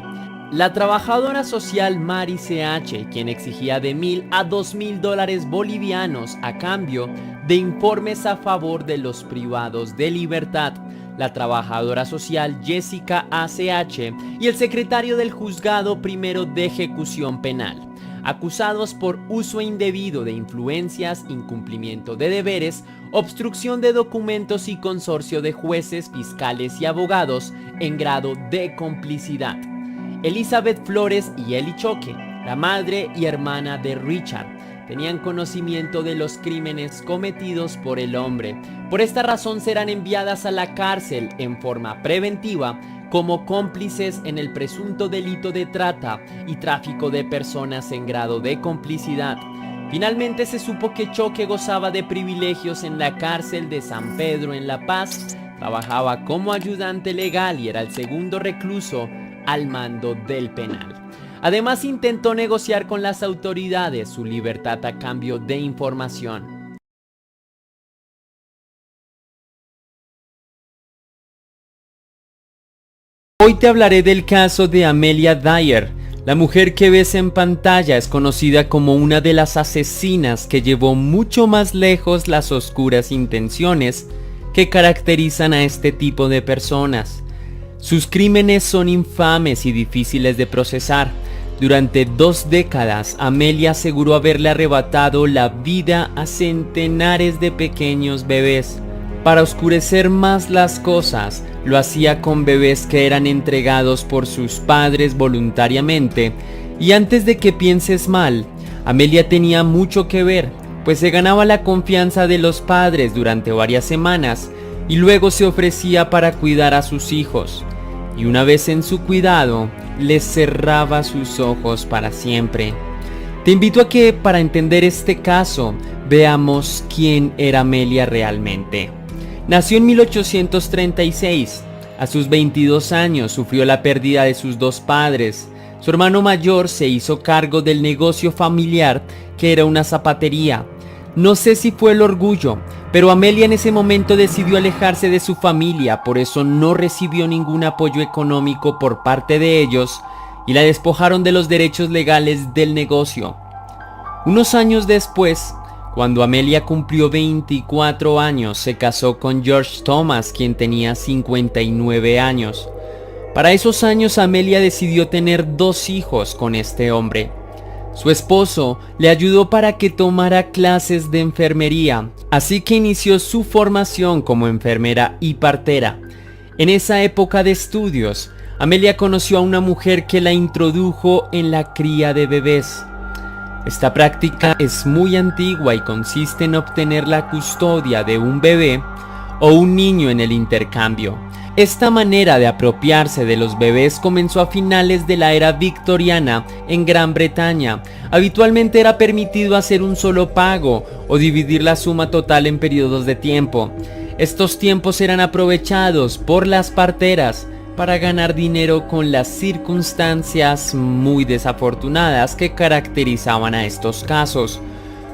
La trabajadora social Mari CH, quien exigía de $1,000 a $2,000 bolivianos a cambio de informes a favor de los privados de libertad. La trabajadora social Jessica ACH y el secretario del Juzgado Primero de Ejecución Penal, acusados por uso indebido de influencias, incumplimiento de deberes, obstrucción de documentos y consorcio de jueces, fiscales y abogados en grado de complicidad. Elizabeth Flores y Eli Choque, la madre y hermana de Richard, tenían conocimiento de los crímenes cometidos por el hombre. Por esta razón serán enviadas a la cárcel en forma preventiva como cómplices en el presunto delito de trata y tráfico de personas en grado de complicidad. Finalmente se supo que Choque gozaba de privilegios en la cárcel de San Pedro en La Paz, trabajaba como ayudante legal y era el segundo recluso al mando del penal. Además, intentó negociar con las autoridades su libertad a cambio de información. Hoy te hablaré del caso de Amelia Dyer. La mujer que ves en pantalla es conocida como una de las asesinas que llevó mucho más lejos las oscuras intenciones que caracterizan a este tipo de personas. Sus crímenes son infames y difíciles de procesar. Durante 2 décadas, Amelia aseguró haberle arrebatado la vida a centenares de pequeños bebés. Para oscurecer más las cosas, lo hacía con bebés que eran entregados por sus padres voluntariamente. Y antes de que pienses mal, Amelia tenía mucho que ver, pues se ganaba la confianza de los padres durante varias semanas y luego se ofrecía para cuidar a sus hijos. Y una vez en su cuidado, les cerraba sus ojos para siempre. Te invito a que, para entender este caso, veamos quién era Amelia realmente. Nació en 1836. A sus 22 años sufrió la pérdida de sus 2 padres. Su hermano mayor se hizo cargo del negocio familiar, que era una zapatería. No sé si fue el orgullo, pero Amelia en ese momento decidió alejarse de su familia, por eso no recibió ningún apoyo económico por parte de ellos y la despojaron de los derechos legales del negocio. Unos años después, cuando Amelia cumplió 24 años, se casó con George Thomas, quien tenía 59 años. Para esos años, Amelia decidió tener 2 hijos con este hombre. Su esposo le ayudó para que tomara clases de enfermería, así que inició su formación como enfermera y partera. En esa época de estudios, Amelia conoció a una mujer que la introdujo en la cría de bebés. Esta práctica es muy antigua y consiste en obtener la custodia de un bebé o un niño en el intercambio. Esta manera de apropiarse de los bebés comenzó a finales de la era victoriana en Gran Bretaña. Habitualmente era permitido hacer un solo pago o dividir la suma total en periodos de tiempo. Estos tiempos eran aprovechados por las parteras para ganar dinero con las circunstancias muy desafortunadas que caracterizaban a estos casos.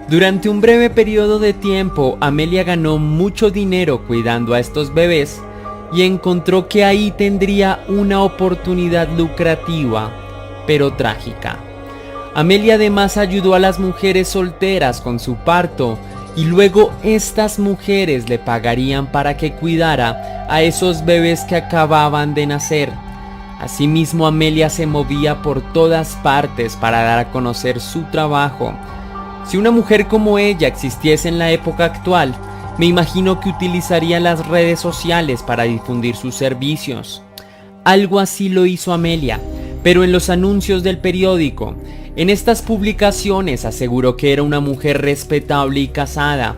Durante un breve periodo de tiempo, Amelia ganó mucho dinero cuidando a estos bebés y encontró que ahí tendría una oportunidad lucrativa, pero trágica. Amelia además ayudó a las mujeres solteras con su parto y luego estas mujeres le pagarían para que cuidara a esos bebés que acababan de nacer. Asimismo, Amelia se movía por todas partes para dar a conocer su trabajo. Si una mujer como ella existiese en la época actual, me imagino que utilizaría las redes sociales para difundir sus servicios. Algo así lo hizo Amelia, pero en los anuncios del periódico. En estas publicaciones aseguró que era una mujer respetable y casada.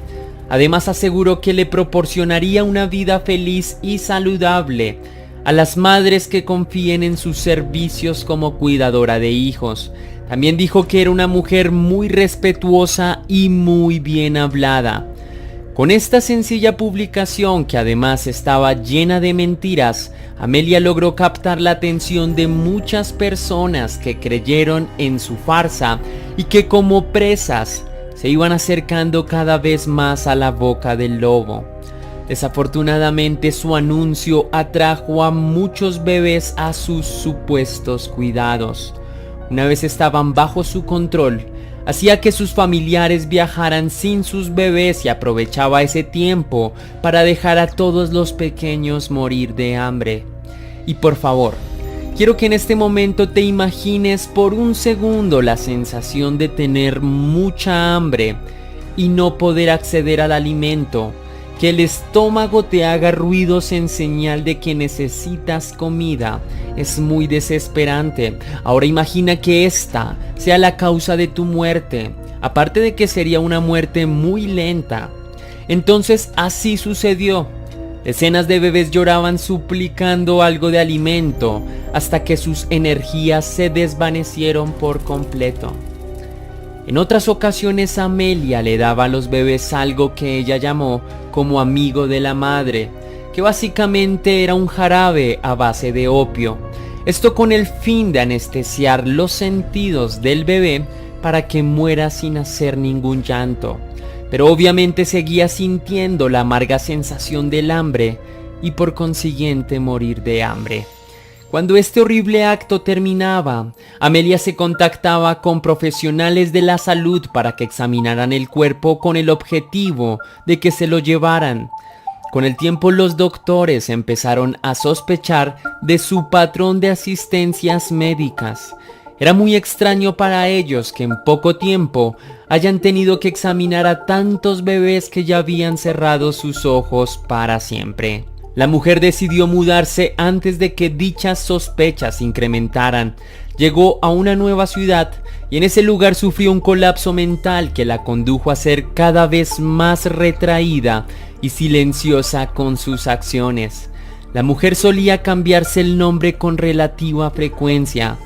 Además aseguró que le proporcionaría una vida feliz y saludable a las madres que confíen en sus servicios como cuidadora de hijos. También dijo que era una mujer muy respetuosa y muy bien hablada. Con esta sencilla publicación, que además estaba llena de mentiras, Amelia logró captar la atención de muchas personas que creyeron en su farsa y que como presas se iban acercando cada vez más a la boca del lobo. Desafortunadamente, su anuncio atrajo a muchos bebés a sus supuestos cuidados. Una vez estaban bajo su control, hacía que sus familiares viajaran sin sus bebés y aprovechaba ese tiempo para dejar a todos los pequeños morir de hambre. Y por favor, quiero que en este momento te imagines por un segundo la sensación de tener mucha hambre y no poder acceder al alimento, que el estómago te haga ruidos en señal de que necesitas comida. Es muy desesperante. Ahora imagina que esta sea la causa de tu muerte, aparte de que sería una muerte muy lenta. Entonces así sucedió. Decenas de bebés lloraban suplicando algo de alimento hasta que sus energías se desvanecieron por completo. En otras ocasiones Amelia le daba a los bebés algo que ella llamó como amigo de la madre, que básicamente era un jarabe a base de opio. Esto con el fin de anestesiar los sentidos del bebé para que muera sin hacer ningún llanto. Pero obviamente seguía sintiendo la amarga sensación del hambre y por consiguiente morir de hambre. Cuando este horrible acto terminaba, Amelia se contactaba con profesionales de la salud para que examinaran el cuerpo con el objetivo de que se lo llevaran. Con el tiempo los doctores empezaron a sospechar de su patrón de asistencias médicas. Era muy extraño para ellos que en poco tiempo hayan tenido que examinar a tantos bebés que ya habían cerrado sus ojos para siempre. La mujer decidió mudarse antes de que dichas sospechas se incrementaran. Llegó a una nueva ciudad y en ese lugar sufrió un colapso mental que la condujo a ser cada vez más retraída y silenciosa con sus acciones. La mujer solía cambiarse el nombre con relativa frecuencia.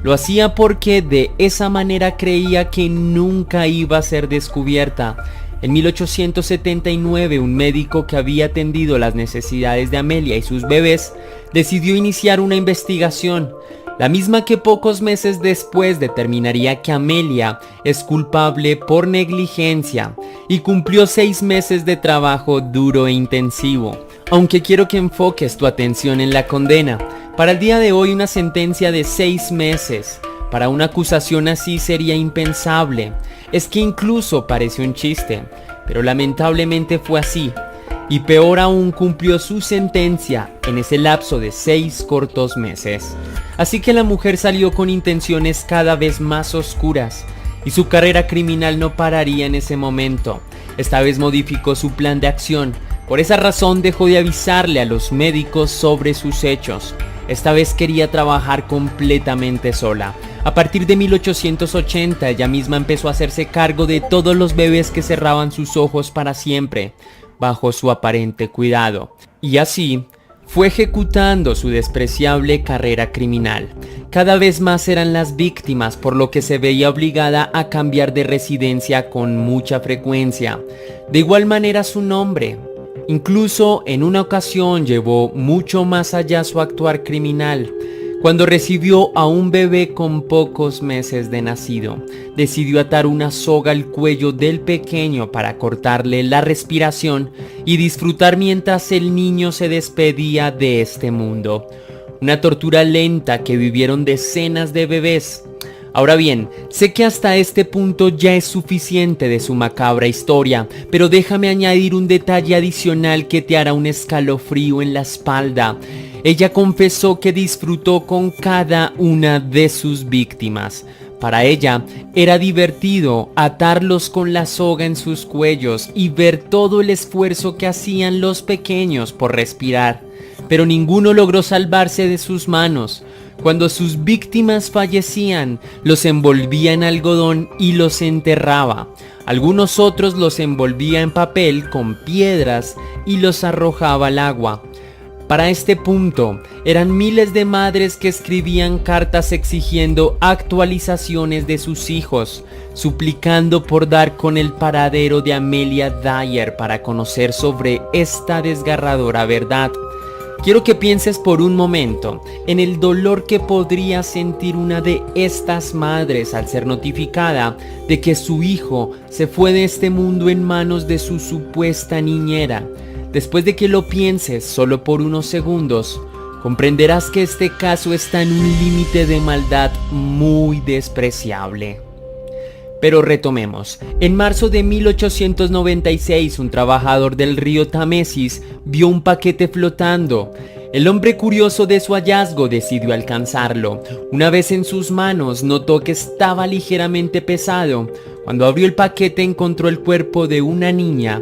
Lo hacía porque de esa manera creía que nunca iba a ser descubierta. En 1879, un médico que había atendido las necesidades de Amelia y sus bebés decidió iniciar una investigación, la misma que pocos meses después determinaría que Amelia es culpable por negligencia y cumplió 6 meses de trabajo duro e intensivo. Aunque quiero que enfoques tu atención en la condena. Para el día de hoy, una sentencia de 6 meses para una acusación así sería impensable. Es que incluso parece un chiste, pero lamentablemente fue así. Y peor aún, cumplió su sentencia en ese lapso de 6 cortos meses. Así que la mujer salió con intenciones cada vez más oscuras y su carrera criminal no pararía en ese momento. Esta vez modificó su plan de acción. Por esa razón dejó de avisarle a los médicos sobre sus hechos. Esta vez quería trabajar completamente sola. A partir de 1880 ella misma empezó a hacerse cargo de todos los bebés que cerraban sus ojos para siempre, bajo su aparente cuidado. Y así fue ejecutando su despreciable carrera criminal. Cada vez más eran las víctimas, por lo que se veía obligada a cambiar de residencia con mucha frecuencia. De igual manera su nombre. Incluso en una ocasión llevó mucho más allá su actuar criminal. Cuando recibió a un bebé con pocos meses de nacido, decidió atar una soga al cuello del pequeño para cortarle la respiración y disfrutar mientras el niño se despedía de este mundo. Una tortura lenta que vivieron decenas de bebés. Ahora bien, sé que hasta este punto ya es suficiente de su macabra historia, pero déjame añadir un detalle adicional que te hará un escalofrío en la espalda. Ella confesó que disfrutó con cada una de sus víctimas. Para ella era divertido atarlos con la soga en sus cuellos y ver todo el esfuerzo que hacían los pequeños por respirar, pero ninguno logró salvarse de sus manos. Cuando sus víctimas fallecían, los envolvía en algodón y los enterraba. Algunos otros los envolvía en papel con piedras y los arrojaba al agua. Para este punto, eran miles de madres que escribían cartas exigiendo actualizaciones de sus hijos, suplicando por dar con el paradero de Amelia Dyer para conocer sobre esta desgarradora verdad. Quiero que pienses por un momento en el dolor que podría sentir una de estas madres al ser notificada de que su hijo se fue de este mundo en manos de su supuesta niñera. Después de que lo pienses solo por unos segundos, comprenderás que este caso está en un límite de maldad muy despreciable. Pero retomemos. En marzo de 1896, un trabajador del río Támesis vio un paquete flotando. El hombre, curioso de su hallazgo, decidió alcanzarlo. Una vez en sus manos, notó que estaba ligeramente pesado. Cuando abrió el paquete, encontró el cuerpo de una niña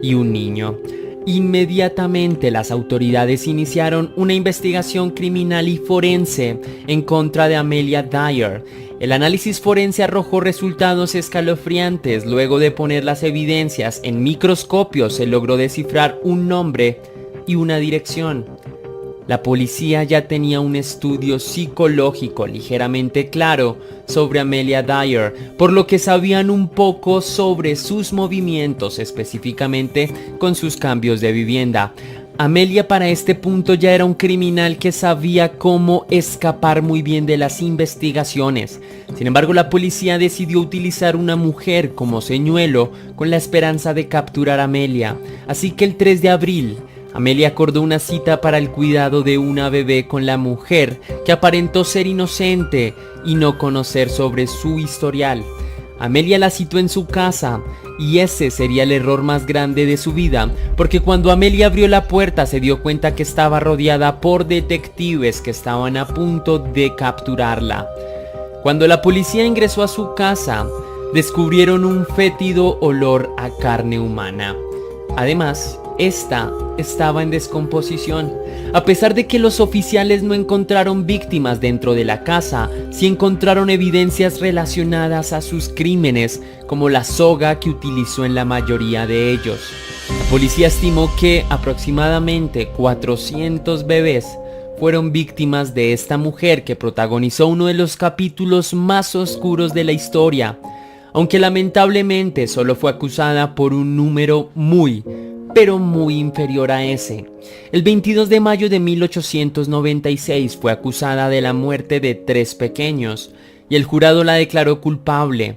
y un niño. Inmediatamente las autoridades iniciaron una investigación criminal y forense en contra de Amelia Dyer. El análisis forense arrojó resultados escalofriantes. Luego de poner las evidencias en microscopio, se logró descifrar un nombre y una dirección. La policía ya tenía un estudio psicológico ligeramente claro sobre Amelia Dyer, por lo que sabían un poco sobre sus movimientos, específicamente con sus cambios de vivienda. Amelia para este punto ya era un criminal que sabía cómo escapar muy bien de las investigaciones. Sin embargo, la policía decidió utilizar una mujer como señuelo con la esperanza de capturar a Amelia. Así que el 3 de abril, Amelia acordó una cita para el cuidado de una bebé con la mujer, que aparentó ser inocente y no conocer sobre su historial. Amelia la citó en su casa, y ese sería el error más grande de su vida, porque cuando Amelia abrió la puerta se dio cuenta que estaba rodeada por detectives que estaban a punto de capturarla. Cuando la policía ingresó a su casa, descubrieron un fétido olor a carne humana. Además, esta estaba en descomposición. A pesar de que los oficiales no encontraron víctimas dentro de la casa, sí encontraron evidencias relacionadas a sus crímenes, como la soga que utilizó en la mayoría de ellos. La policía estimó que aproximadamente 400 bebés fueron víctimas de esta mujer que protagonizó uno de los capítulos más oscuros de la historia, aunque lamentablemente solo fue acusada por un número pero muy inferior a ese. El 22 de mayo de 1896 fue acusada de la muerte de 3 pequeños y el jurado la declaró culpable.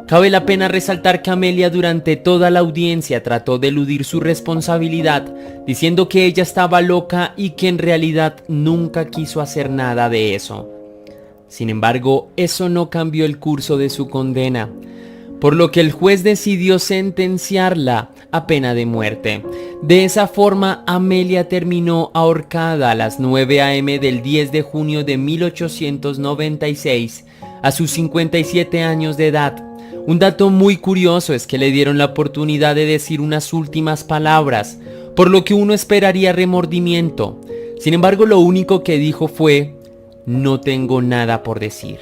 Cabe la pena resaltar que Amelia durante toda la audiencia trató de eludir su responsabilidad, diciendo que ella estaba loca y que en realidad nunca quiso hacer nada de eso. Sin embargo, eso no cambió el curso de su condena, por lo que el juez decidió sentenciarla a pena de muerte. De esa forma, Amelia terminó ahorcada a las 9 a.m. del 10 de junio de 1896, a sus 57 años de edad. Un dato muy curioso es que le dieron la oportunidad de decir unas últimas palabras, por lo que uno esperaría remordimiento. Sin embargo, lo único que dijo fue: "No tengo nada por decir".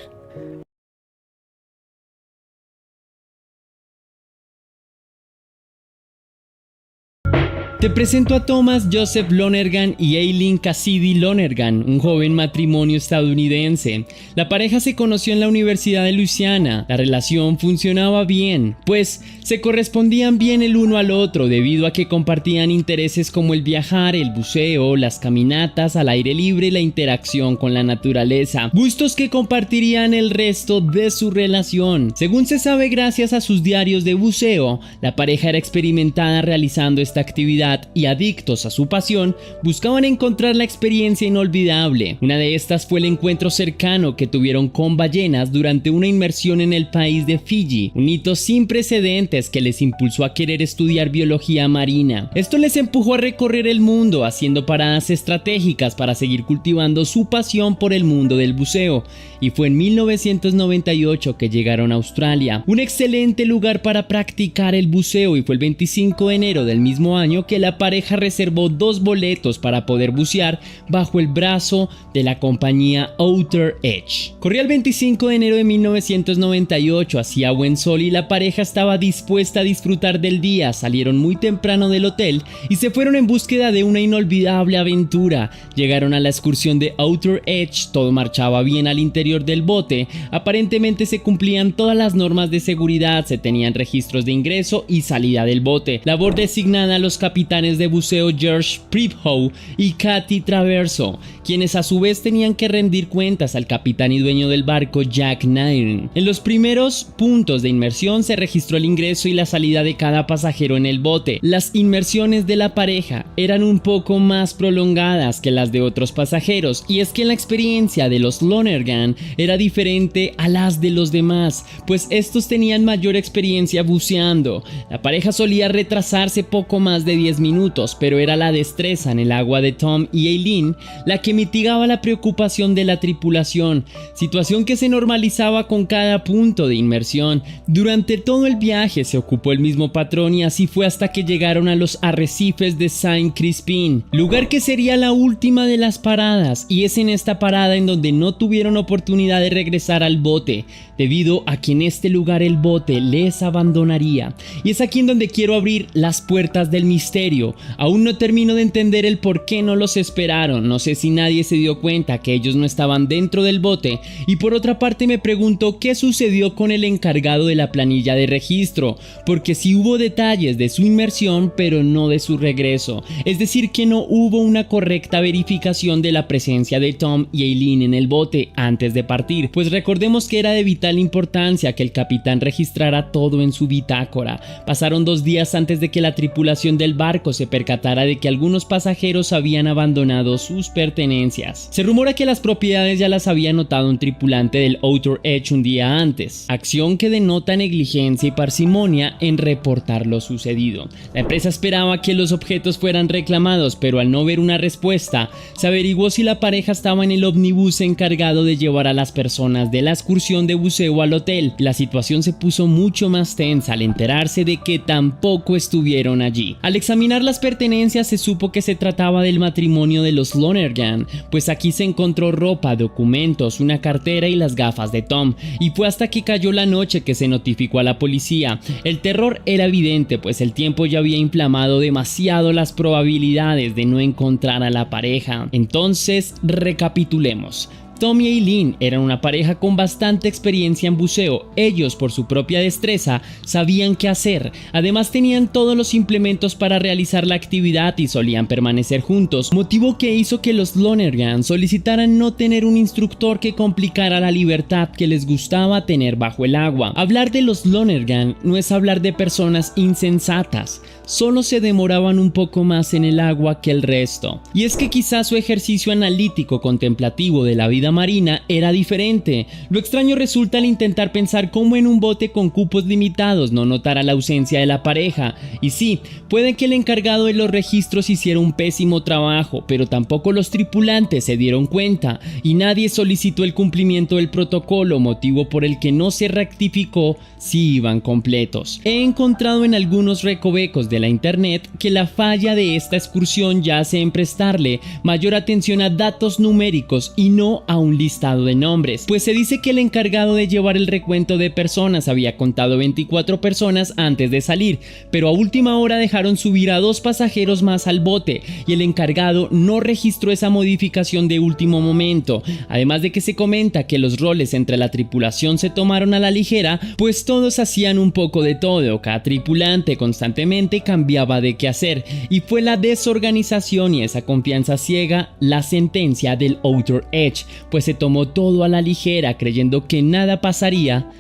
Te presento a Thomas Joseph Lonergan y Eileen Cassidy Lonergan, un joven matrimonio estadounidense. La pareja se conoció en la Universidad de Luisiana. La relación funcionaba bien, pues se correspondían bien el uno al otro debido a que compartían intereses como el viajar, el buceo, las caminatas al aire libre y la interacción con la naturaleza, gustos que compartirían el resto de su relación. Según se sabe gracias a sus diarios de buceo, la pareja era experimentada realizando esta actividad actividad y adictos a su pasión buscaban encontrar la experiencia inolvidable. Una de estas fue el encuentro cercano que tuvieron con ballenas durante una inmersión en el país de Fiji, un hito sin precedentes que les impulsó a querer estudiar biología marina. Esto les empujó a recorrer el mundo haciendo paradas estratégicas para seguir cultivando su pasión por el mundo del buceo, y fue en 1998 que llegaron a Australia, un excelente lugar para practicar el buceo, y fue el 25 de enero del mismo año que la pareja reservó 2 boletos para poder bucear bajo el brazo de la compañía Outer Edge. Corría el 25 de enero de 1998, hacía buen sol y la pareja estaba dispuesta a disfrutar del día. Salieron muy temprano del hotel y se fueron en búsqueda de una inolvidable aventura. Llegaron a la excursión de Outer Edge, todo marchaba bien al interior del bote, aparentemente se cumplían todas las normas de seguridad, se tenían registros de ingreso y salida del bote, labor designada a los capitanes de buceo George Pribhoe y Cathy Traverso, quienes a su vez tenían que rendir cuentas al capitán y dueño del barco Jack Nairn. En los primeros puntos de inmersión se registró el ingreso y la salida de cada pasajero en el bote. Las inmersiones de la pareja eran un poco más prolongadas que las de otros pasajeros, y es que la experiencia de los Lonergan era diferente a las de los demás, pues estos tenían mayor experiencia buceando. La pareja solía retrasarse poco más de 10 minutos, pero era la destreza en el agua de Tom y Eileen la que mitigaba la preocupación de la tripulación, situación que se normalizaba con cada punto de inmersión. Durante todo el viaje se ocupó el mismo patrón, y así fue hasta que llegaron a los arrecifes de Saint Crispin, lugar que sería la última de las paradas, y es en esta parada en donde no tuvieron oportunidad de regresar al bote, debido a que en este lugar el bote les abandonaría. Y es aquí en donde quiero abrir las puertas del misterio. Aún no termino de entender el por qué no los esperaron, no sé si nadie se dio cuenta que ellos no estaban dentro del bote, y por otra parte me pregunto qué sucedió con el encargado de la planilla de registro, porque sí hubo detalles de su inmersión pero no de su regreso, es decir que no hubo una correcta verificación de la presencia de Tom y Eileen en el bote antes de partir, pues recordemos que era de vital importancia que el capitán registrara todo en su bitácora. Pasaron 2 días antes de que la tripulación del barco se percatara de que algunos pasajeros habían abandonado sus pertenencias. Se rumora que las propiedades ya las había notado un tripulante del Outer Edge un día antes, acción que denota negligencia y parsimonia en reportar lo sucedido. La empresa esperaba que los objetos fueran reclamados, pero al no ver una respuesta, se averiguó si la pareja estaba en el ómnibus encargado de llevar a las personas de la excursión de buceo al hotel. La situación se puso mucho más tensa al enterarse de que tampoco estuvieron allí. Al examinar las pertenencias se supo que se trataba del matrimonio de los Lonergan, pues aquí se encontró ropa, documentos, una cartera y las gafas de Tom, y fue hasta que cayó la noche que se notificó a la policía. El terror era evidente, pues el tiempo ya había inflamado demasiado las probabilidades de no encontrar a la pareja. Entonces, recapitulemos. Tom y Eileen eran una pareja con bastante experiencia en buceo. Ellos, por su propia destreza, sabían qué hacer. Además, tenían todos los implementos para realizar la actividad y solían permanecer juntos, motivo que hizo que los Lonergan solicitaran no tener un instructor que complicara la libertad que les gustaba tener bajo el agua. Hablar de los Lonergan no es hablar de personas insensatas, solo se demoraban un poco más en el agua que el resto. Y es que quizás su ejercicio analítico contemplativo de la vida marina era diferente. Lo extraño resulta al intentar pensar cómo en un bote con cupos limitados no notara la ausencia de la pareja. Y sí, puede que el encargado de los registros hiciera un pésimo trabajo, pero tampoco los tripulantes se dieron cuenta y nadie solicitó el cumplimiento del protocolo, motivo por el que no se rectificó si iban completos. He encontrado en algunos recovecos de la internet que la falla de esta excursión yace en prestarle mayor atención a datos numéricos y no a un listado de nombres, pues se dice que el encargado de llevar el recuento de personas había contado 24 personas antes de salir, pero a última hora dejaron subir a 2 pasajeros más al bote y el encargado no registró esa modificación de último momento, además de que se comenta que los roles entre la tripulación se tomaron a la ligera, pues todos hacían un poco de todo, cada tripulante constantemente cambiaba de qué hacer, y fue la desorganización y esa confianza ciega la sentencia del Outer Edge, pues se tomó todo a la ligera creyendo que nada pasaría,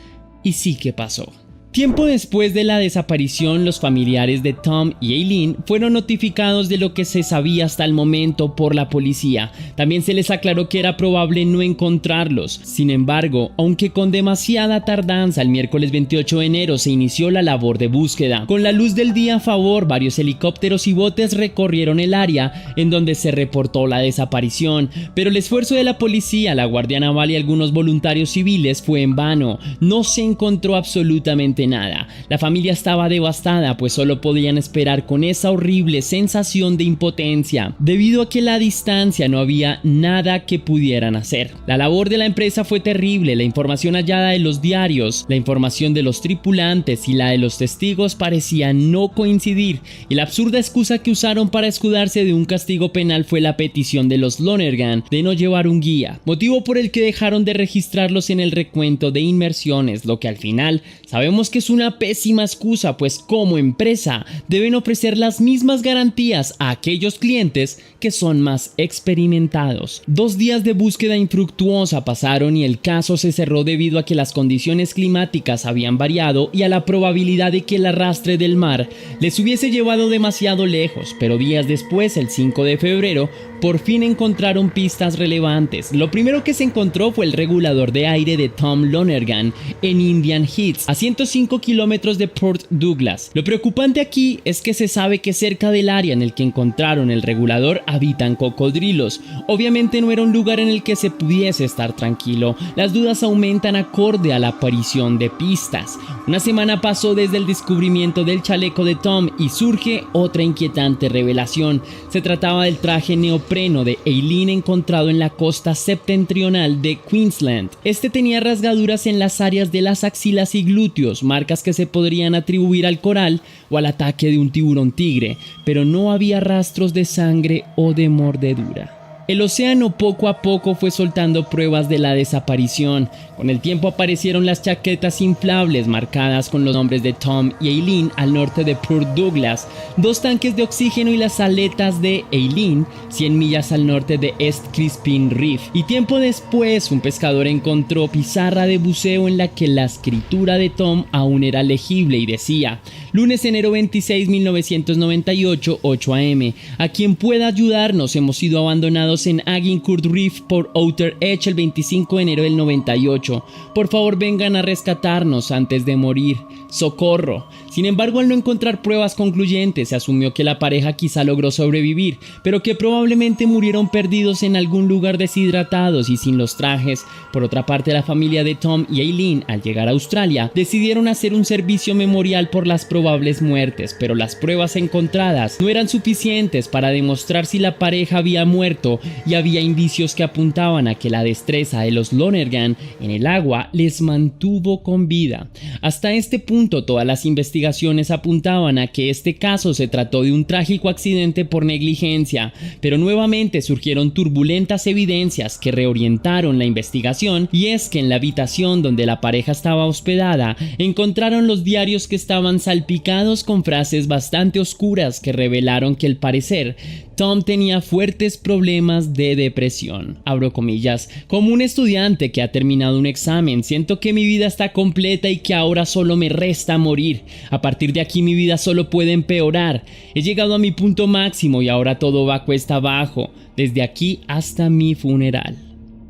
y sí que pasó. Tiempo después de la desaparición, los familiares de Tom y Aileen fueron notificados de lo que se sabía hasta el momento por la policía. También se les aclaró que era probable no encontrarlos. Sin embargo, aunque con demasiada tardanza, el miércoles 28 de enero se inició la labor de búsqueda. Con la luz del día a favor, varios helicópteros y botes recorrieron el área en donde se reportó la desaparición. Pero el esfuerzo de la policía, la Guardia Naval y algunos voluntarios civiles fue en vano. No se encontró absolutamente nada. La familia estaba devastada, pues solo podían esperar con esa horrible sensación de impotencia, debido a que a la distancia no había nada que pudieran hacer. La labor de la empresa fue terrible. La información hallada de los diarios, la información de los tripulantes y la de los testigos parecían no coincidir, y la absurda excusa que usaron para escudarse de un castigo penal fue la petición de los Lonergan de no llevar un guía, motivo por el que dejaron de registrarlos en el recuento de inmersiones, lo que al final sabemos que es una pésima excusa, pues como empresa deben ofrecer las mismas garantías a aquellos clientes que son más experimentados. 2 días de búsqueda infructuosa pasaron y el caso se cerró debido a que las condiciones climáticas habían variado y a la probabilidad de que el arrastre del mar les hubiese llevado demasiado lejos, pero días después, el 5 de febrero, por fin encontraron pistas relevantes. Lo primero que se encontró fue el regulador de aire de Tom Lonergan en Indian Heath, a 105 kilómetros de Port Douglas. Lo preocupante aquí es que se sabe que cerca del área en el que encontraron el regulador habitan cocodrilos. Obviamente no era un lugar en el que se pudiese estar tranquilo. Las dudas aumentan acorde a la aparición de pistas. Una semana pasó desde el descubrimiento del chaleco de Tom y surge otra inquietante revelación. Se trataba del traje neopreno de Aileen encontrado en la costa septentrional de Queensland. Este tenía rasgaduras en las áreas de las axilas y glúteos, marcas que se podrían atribuir al coral o al ataque de un tiburón tigre, pero no había rastros de sangre o de mordedura. El océano poco a poco fue soltando pruebas de la desaparición. Con el tiempo aparecieron las chaquetas inflables marcadas con los nombres de Tom y Aileen al norte de Port Douglas, 2 tanques de oxígeno y las aletas de Aileen 100 millas al norte de East Crispin Reef. Y tiempo después, un pescador encontró pizarra de buceo en la que la escritura de Tom aún era legible y decía: lunes enero 26, 1998, 8 am. A quien pueda ayudarnos, hemos sido abandonados en Agincourt Reef por Outer Edge el 25 de enero del 98. Por favor, vengan a rescatarnos antes de morir. ¡Socorro! Sin embargo, al no encontrar pruebas concluyentes, se asumió que la pareja quizá logró sobrevivir, pero que probablemente murieron perdidos en algún lugar deshidratados y sin los trajes. Por otra parte, la familia de Tom y Aileen, al llegar a Australia, decidieron hacer un servicio memorial por las probables muertes, pero las pruebas encontradas no eran suficientes para demostrar si la pareja había muerto, y había indicios que apuntaban a que la destreza de los Lonergan en el agua les mantuvo con vida. Hasta este punto, todas las investigaciones apuntaban a que este caso se trató de un trágico accidente por negligencia, pero nuevamente surgieron turbulentas evidencias que reorientaron la investigación, y es que en la habitación donde la pareja estaba hospedada encontraron los diarios que estaban salpicados con frases bastante oscuras que revelaron que al parecer Tom tenía fuertes problemas de depresión. Abro comillas: como un estudiante que ha terminado un examen, siento que mi vida está completa y que ahora solo me resta morir. A partir de aquí mi vida solo puede empeorar. He llegado a mi punto máximo y ahora todo va cuesta abajo, desde aquí hasta mi funeral.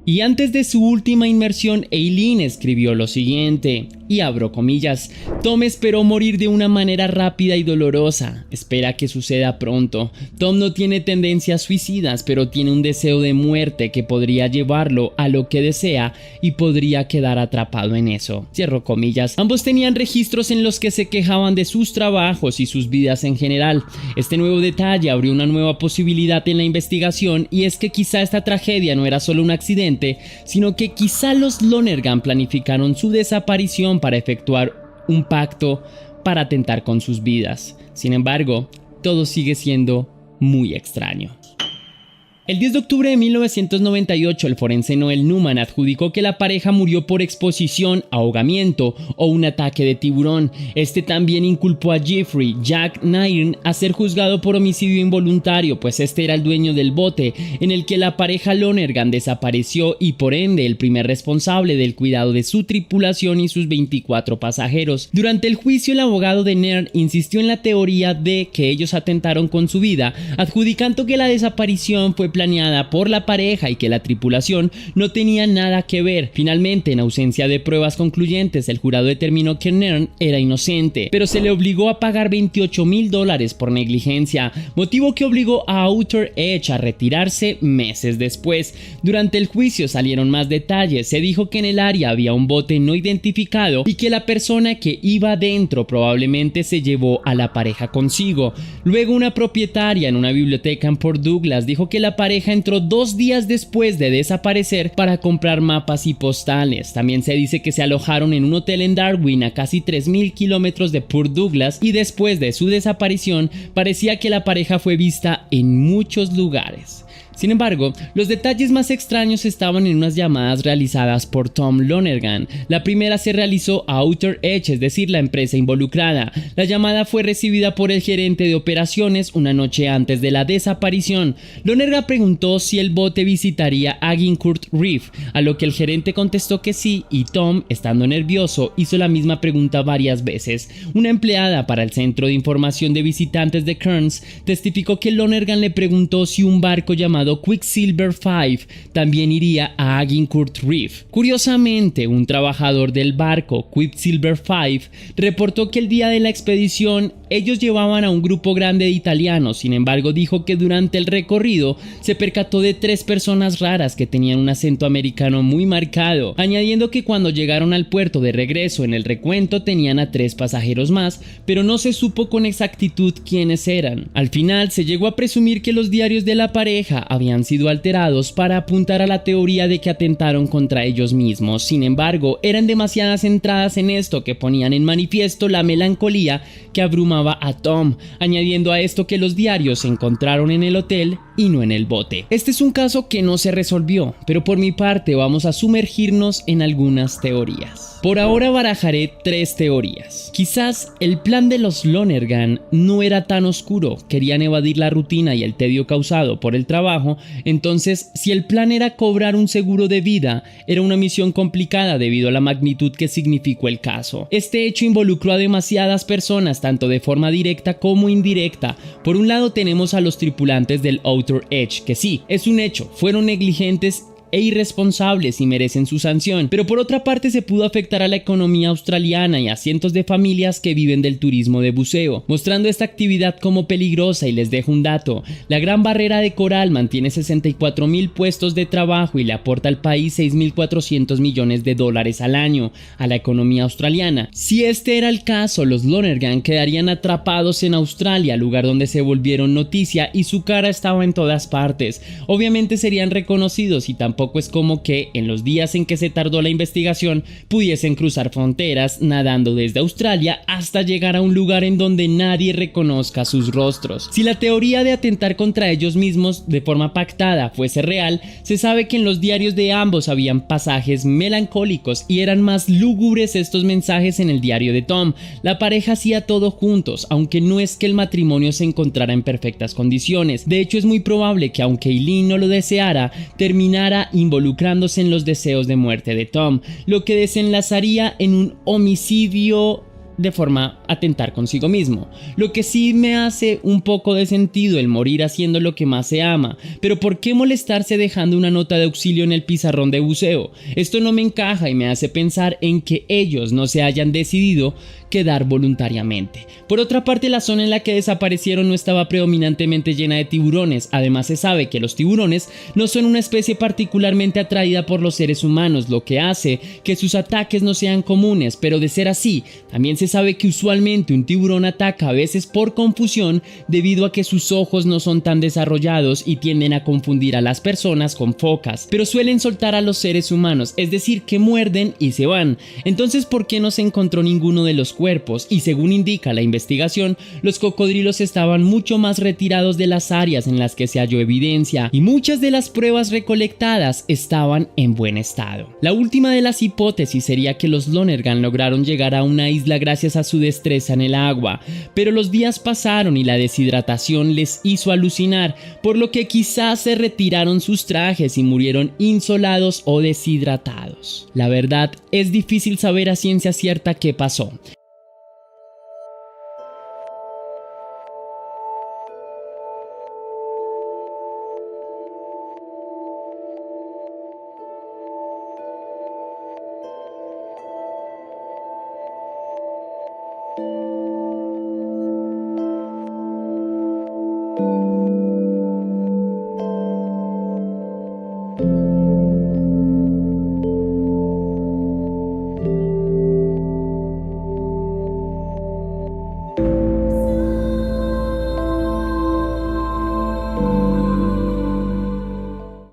Y antes de su última inmersión, Aileen escribió lo siguiente, y abro comillas: Tom esperó morir de una manera rápida y dolorosa. Espera que suceda pronto. Tom no tiene tendencias suicidas, pero tiene un deseo de muerte que podría llevarlo a lo que desea y podría quedar atrapado en eso. Cierro comillas. Ambos tenían registros en los que se quejaban de sus trabajos y sus vidas en general. Este nuevo detalle abrió una nueva posibilidad en la investigación, y es que quizá esta tragedia no era solo un accidente, sino que quizá los Lonergan planificaron su desaparición para efectuar un pacto para atentar con sus vidas. Sin embargo, todo sigue siendo muy extraño. El 10 de octubre de 1998, el forense Noel Newman adjudicó que la pareja murió por exposición, ahogamiento o un ataque de tiburón. Este también inculpó a Jeffrey Jack Nairn a ser juzgado por homicidio involuntario, pues este era el dueño del bote en el que la pareja Lonergan desapareció y por ende el primer responsable del cuidado de su tripulación y sus 24 pasajeros. Durante el juicio, el abogado de Nairn insistió en la teoría de que ellos atentaron con su vida, adjudicando que la desaparición fue planeada por la pareja y que la tripulación no tenía nada que ver. Finalmente, en ausencia de pruebas concluyentes, el jurado determinó que Nairn era inocente, pero se le obligó a pagar $28,000 por negligencia, motivo que obligó a Outer Edge a retirarse meses después. Durante el juicio salieron más detalles. Se dijo que en el área había un bote no identificado y que la persona que iba dentro probablemente se llevó a la pareja consigo. Luego, una propietaria en una biblioteca en Port Douglas dijo que la pareja entró 2 días después de desaparecer para comprar mapas y postales. También se dice que se alojaron en un hotel en Darwin, a casi 3,000 kilómetros de Port Douglas, y después de su desaparición parecía que la pareja fue vista en muchos lugares. Sin embargo, los detalles más extraños estaban en unas llamadas realizadas por Tom Lonergan. La primera se realizó a Outer Edge, es decir, la empresa involucrada. La llamada fue recibida por el gerente de operaciones una noche antes de la desaparición. Lonergan preguntó si el bote visitaría Agincourt Reef, a lo que el gerente contestó que sí, y Tom, estando nervioso, hizo la misma pregunta varias veces. Una empleada para el Centro de Información de Visitantes de Cairns testificó que Lonergan le preguntó si un barco llamado Quicksilver 5 también iría a Agincourt Reef. Curiosamente, un trabajador del barco Quicksilver 5 reportó que el día de la expedición ellos llevaban a un grupo grande de italianos. Sin embargo, dijo que durante el recorrido se percató de 3 personas raras que tenían un acento americano muy marcado, añadiendo que cuando llegaron al puerto de regreso en el recuento tenían a 3 pasajeros más, pero no se supo con exactitud quiénes eran. Al final se llegó a presumir que los diarios de la pareja habían sido alterados para apuntar a la teoría de que atentaron contra ellos mismos. Sin embargo, eran demasiadas entradas en esto que ponían en manifiesto la melancolía que abrumaba a Tom, añadiendo a esto que los diarios se encontraron en el hotel y no en el bote. Este es un caso que no se resolvió, pero por mi parte vamos a sumergirnos en algunas teorías. Por ahora barajaré 3 teorías. Quizás el plan de los Lonergan no era tan oscuro, querían evadir la rutina y el tedio causado por el trabajo. Entonces, si el plan era cobrar un seguro de vida, era una misión complicada debido a la magnitud que significó el caso. Este hecho involucró a demasiadas personas, tanto de forma directa como indirecta. Por un lado tenemos a los tripulantes del Outer Edge, que sí, es un hecho, fueron negligentes e irresponsables y merecen su sanción, pero por otra parte se pudo afectar a la economía australiana y a cientos de familias que viven del turismo de buceo, mostrando esta actividad como peligrosa. Y les dejo un dato: la Gran Barrera de Coral mantiene 64,000 puestos de trabajo y le aporta al país 6,400 millones de dólares al año a la economía australiana. Si este era el caso, los Lonergan quedarían atrapados en Australia, lugar donde se volvieron noticia y su cara estaba en todas partes. Obviamente serían reconocidos y tampoco es como que en los días en que se tardó la investigación pudiesen cruzar fronteras nadando desde Australia hasta llegar a un lugar en donde nadie reconozca sus rostros. Si la teoría de atentar contra ellos mismos de forma pactada fuese real, se sabe que en los diarios de ambos habían pasajes melancólicos y eran más lúgubres estos mensajes en el diario de Tom. La pareja hacía todo juntos, aunque no es que el matrimonio se encontrara en perfectas condiciones. De hecho, es muy probable que aunque Eileen no lo deseara, terminara involucrándose en los deseos de muerte de Tom, lo que desenlazaría en un homicidio de forma a atentar consigo mismo. Lo que sí me hace un poco de sentido el morir haciendo lo que más se ama, pero ¿por qué molestarse dejando una nota de auxilio en el pizarrón de buceo? Esto no me encaja y me hace pensar en que ellos no se hayan decidido quedar voluntariamente. Por otra parte, la zona en la que desaparecieron no estaba predominantemente llena de tiburones. Además, se sabe que los tiburones no son una especie particularmente atraída por los seres humanos, lo que hace que sus ataques no sean comunes. Pero de ser así, también se sabe que usualmente un tiburón ataca a veces por confusión debido a que sus ojos no son tan desarrollados y tienden a confundir a las personas con focas, pero suelen soltar a los seres humanos, es decir, que muerden y se van. Entonces, ¿por qué no se encontró ninguno de los cuerpos y según indica la investigación, los cocodrilos estaban mucho más retirados de las áreas en las que se halló evidencia y muchas de las pruebas recolectadas estaban en buen estado. La última de las hipótesis sería que los Lonergan lograron llegar a una isla gracias a su destreza en el agua, pero los días pasaron y la deshidratación les hizo alucinar, por lo que quizás se retiraron sus trajes y murieron insolados o deshidratados. La verdad, es difícil saber a ciencia cierta qué pasó.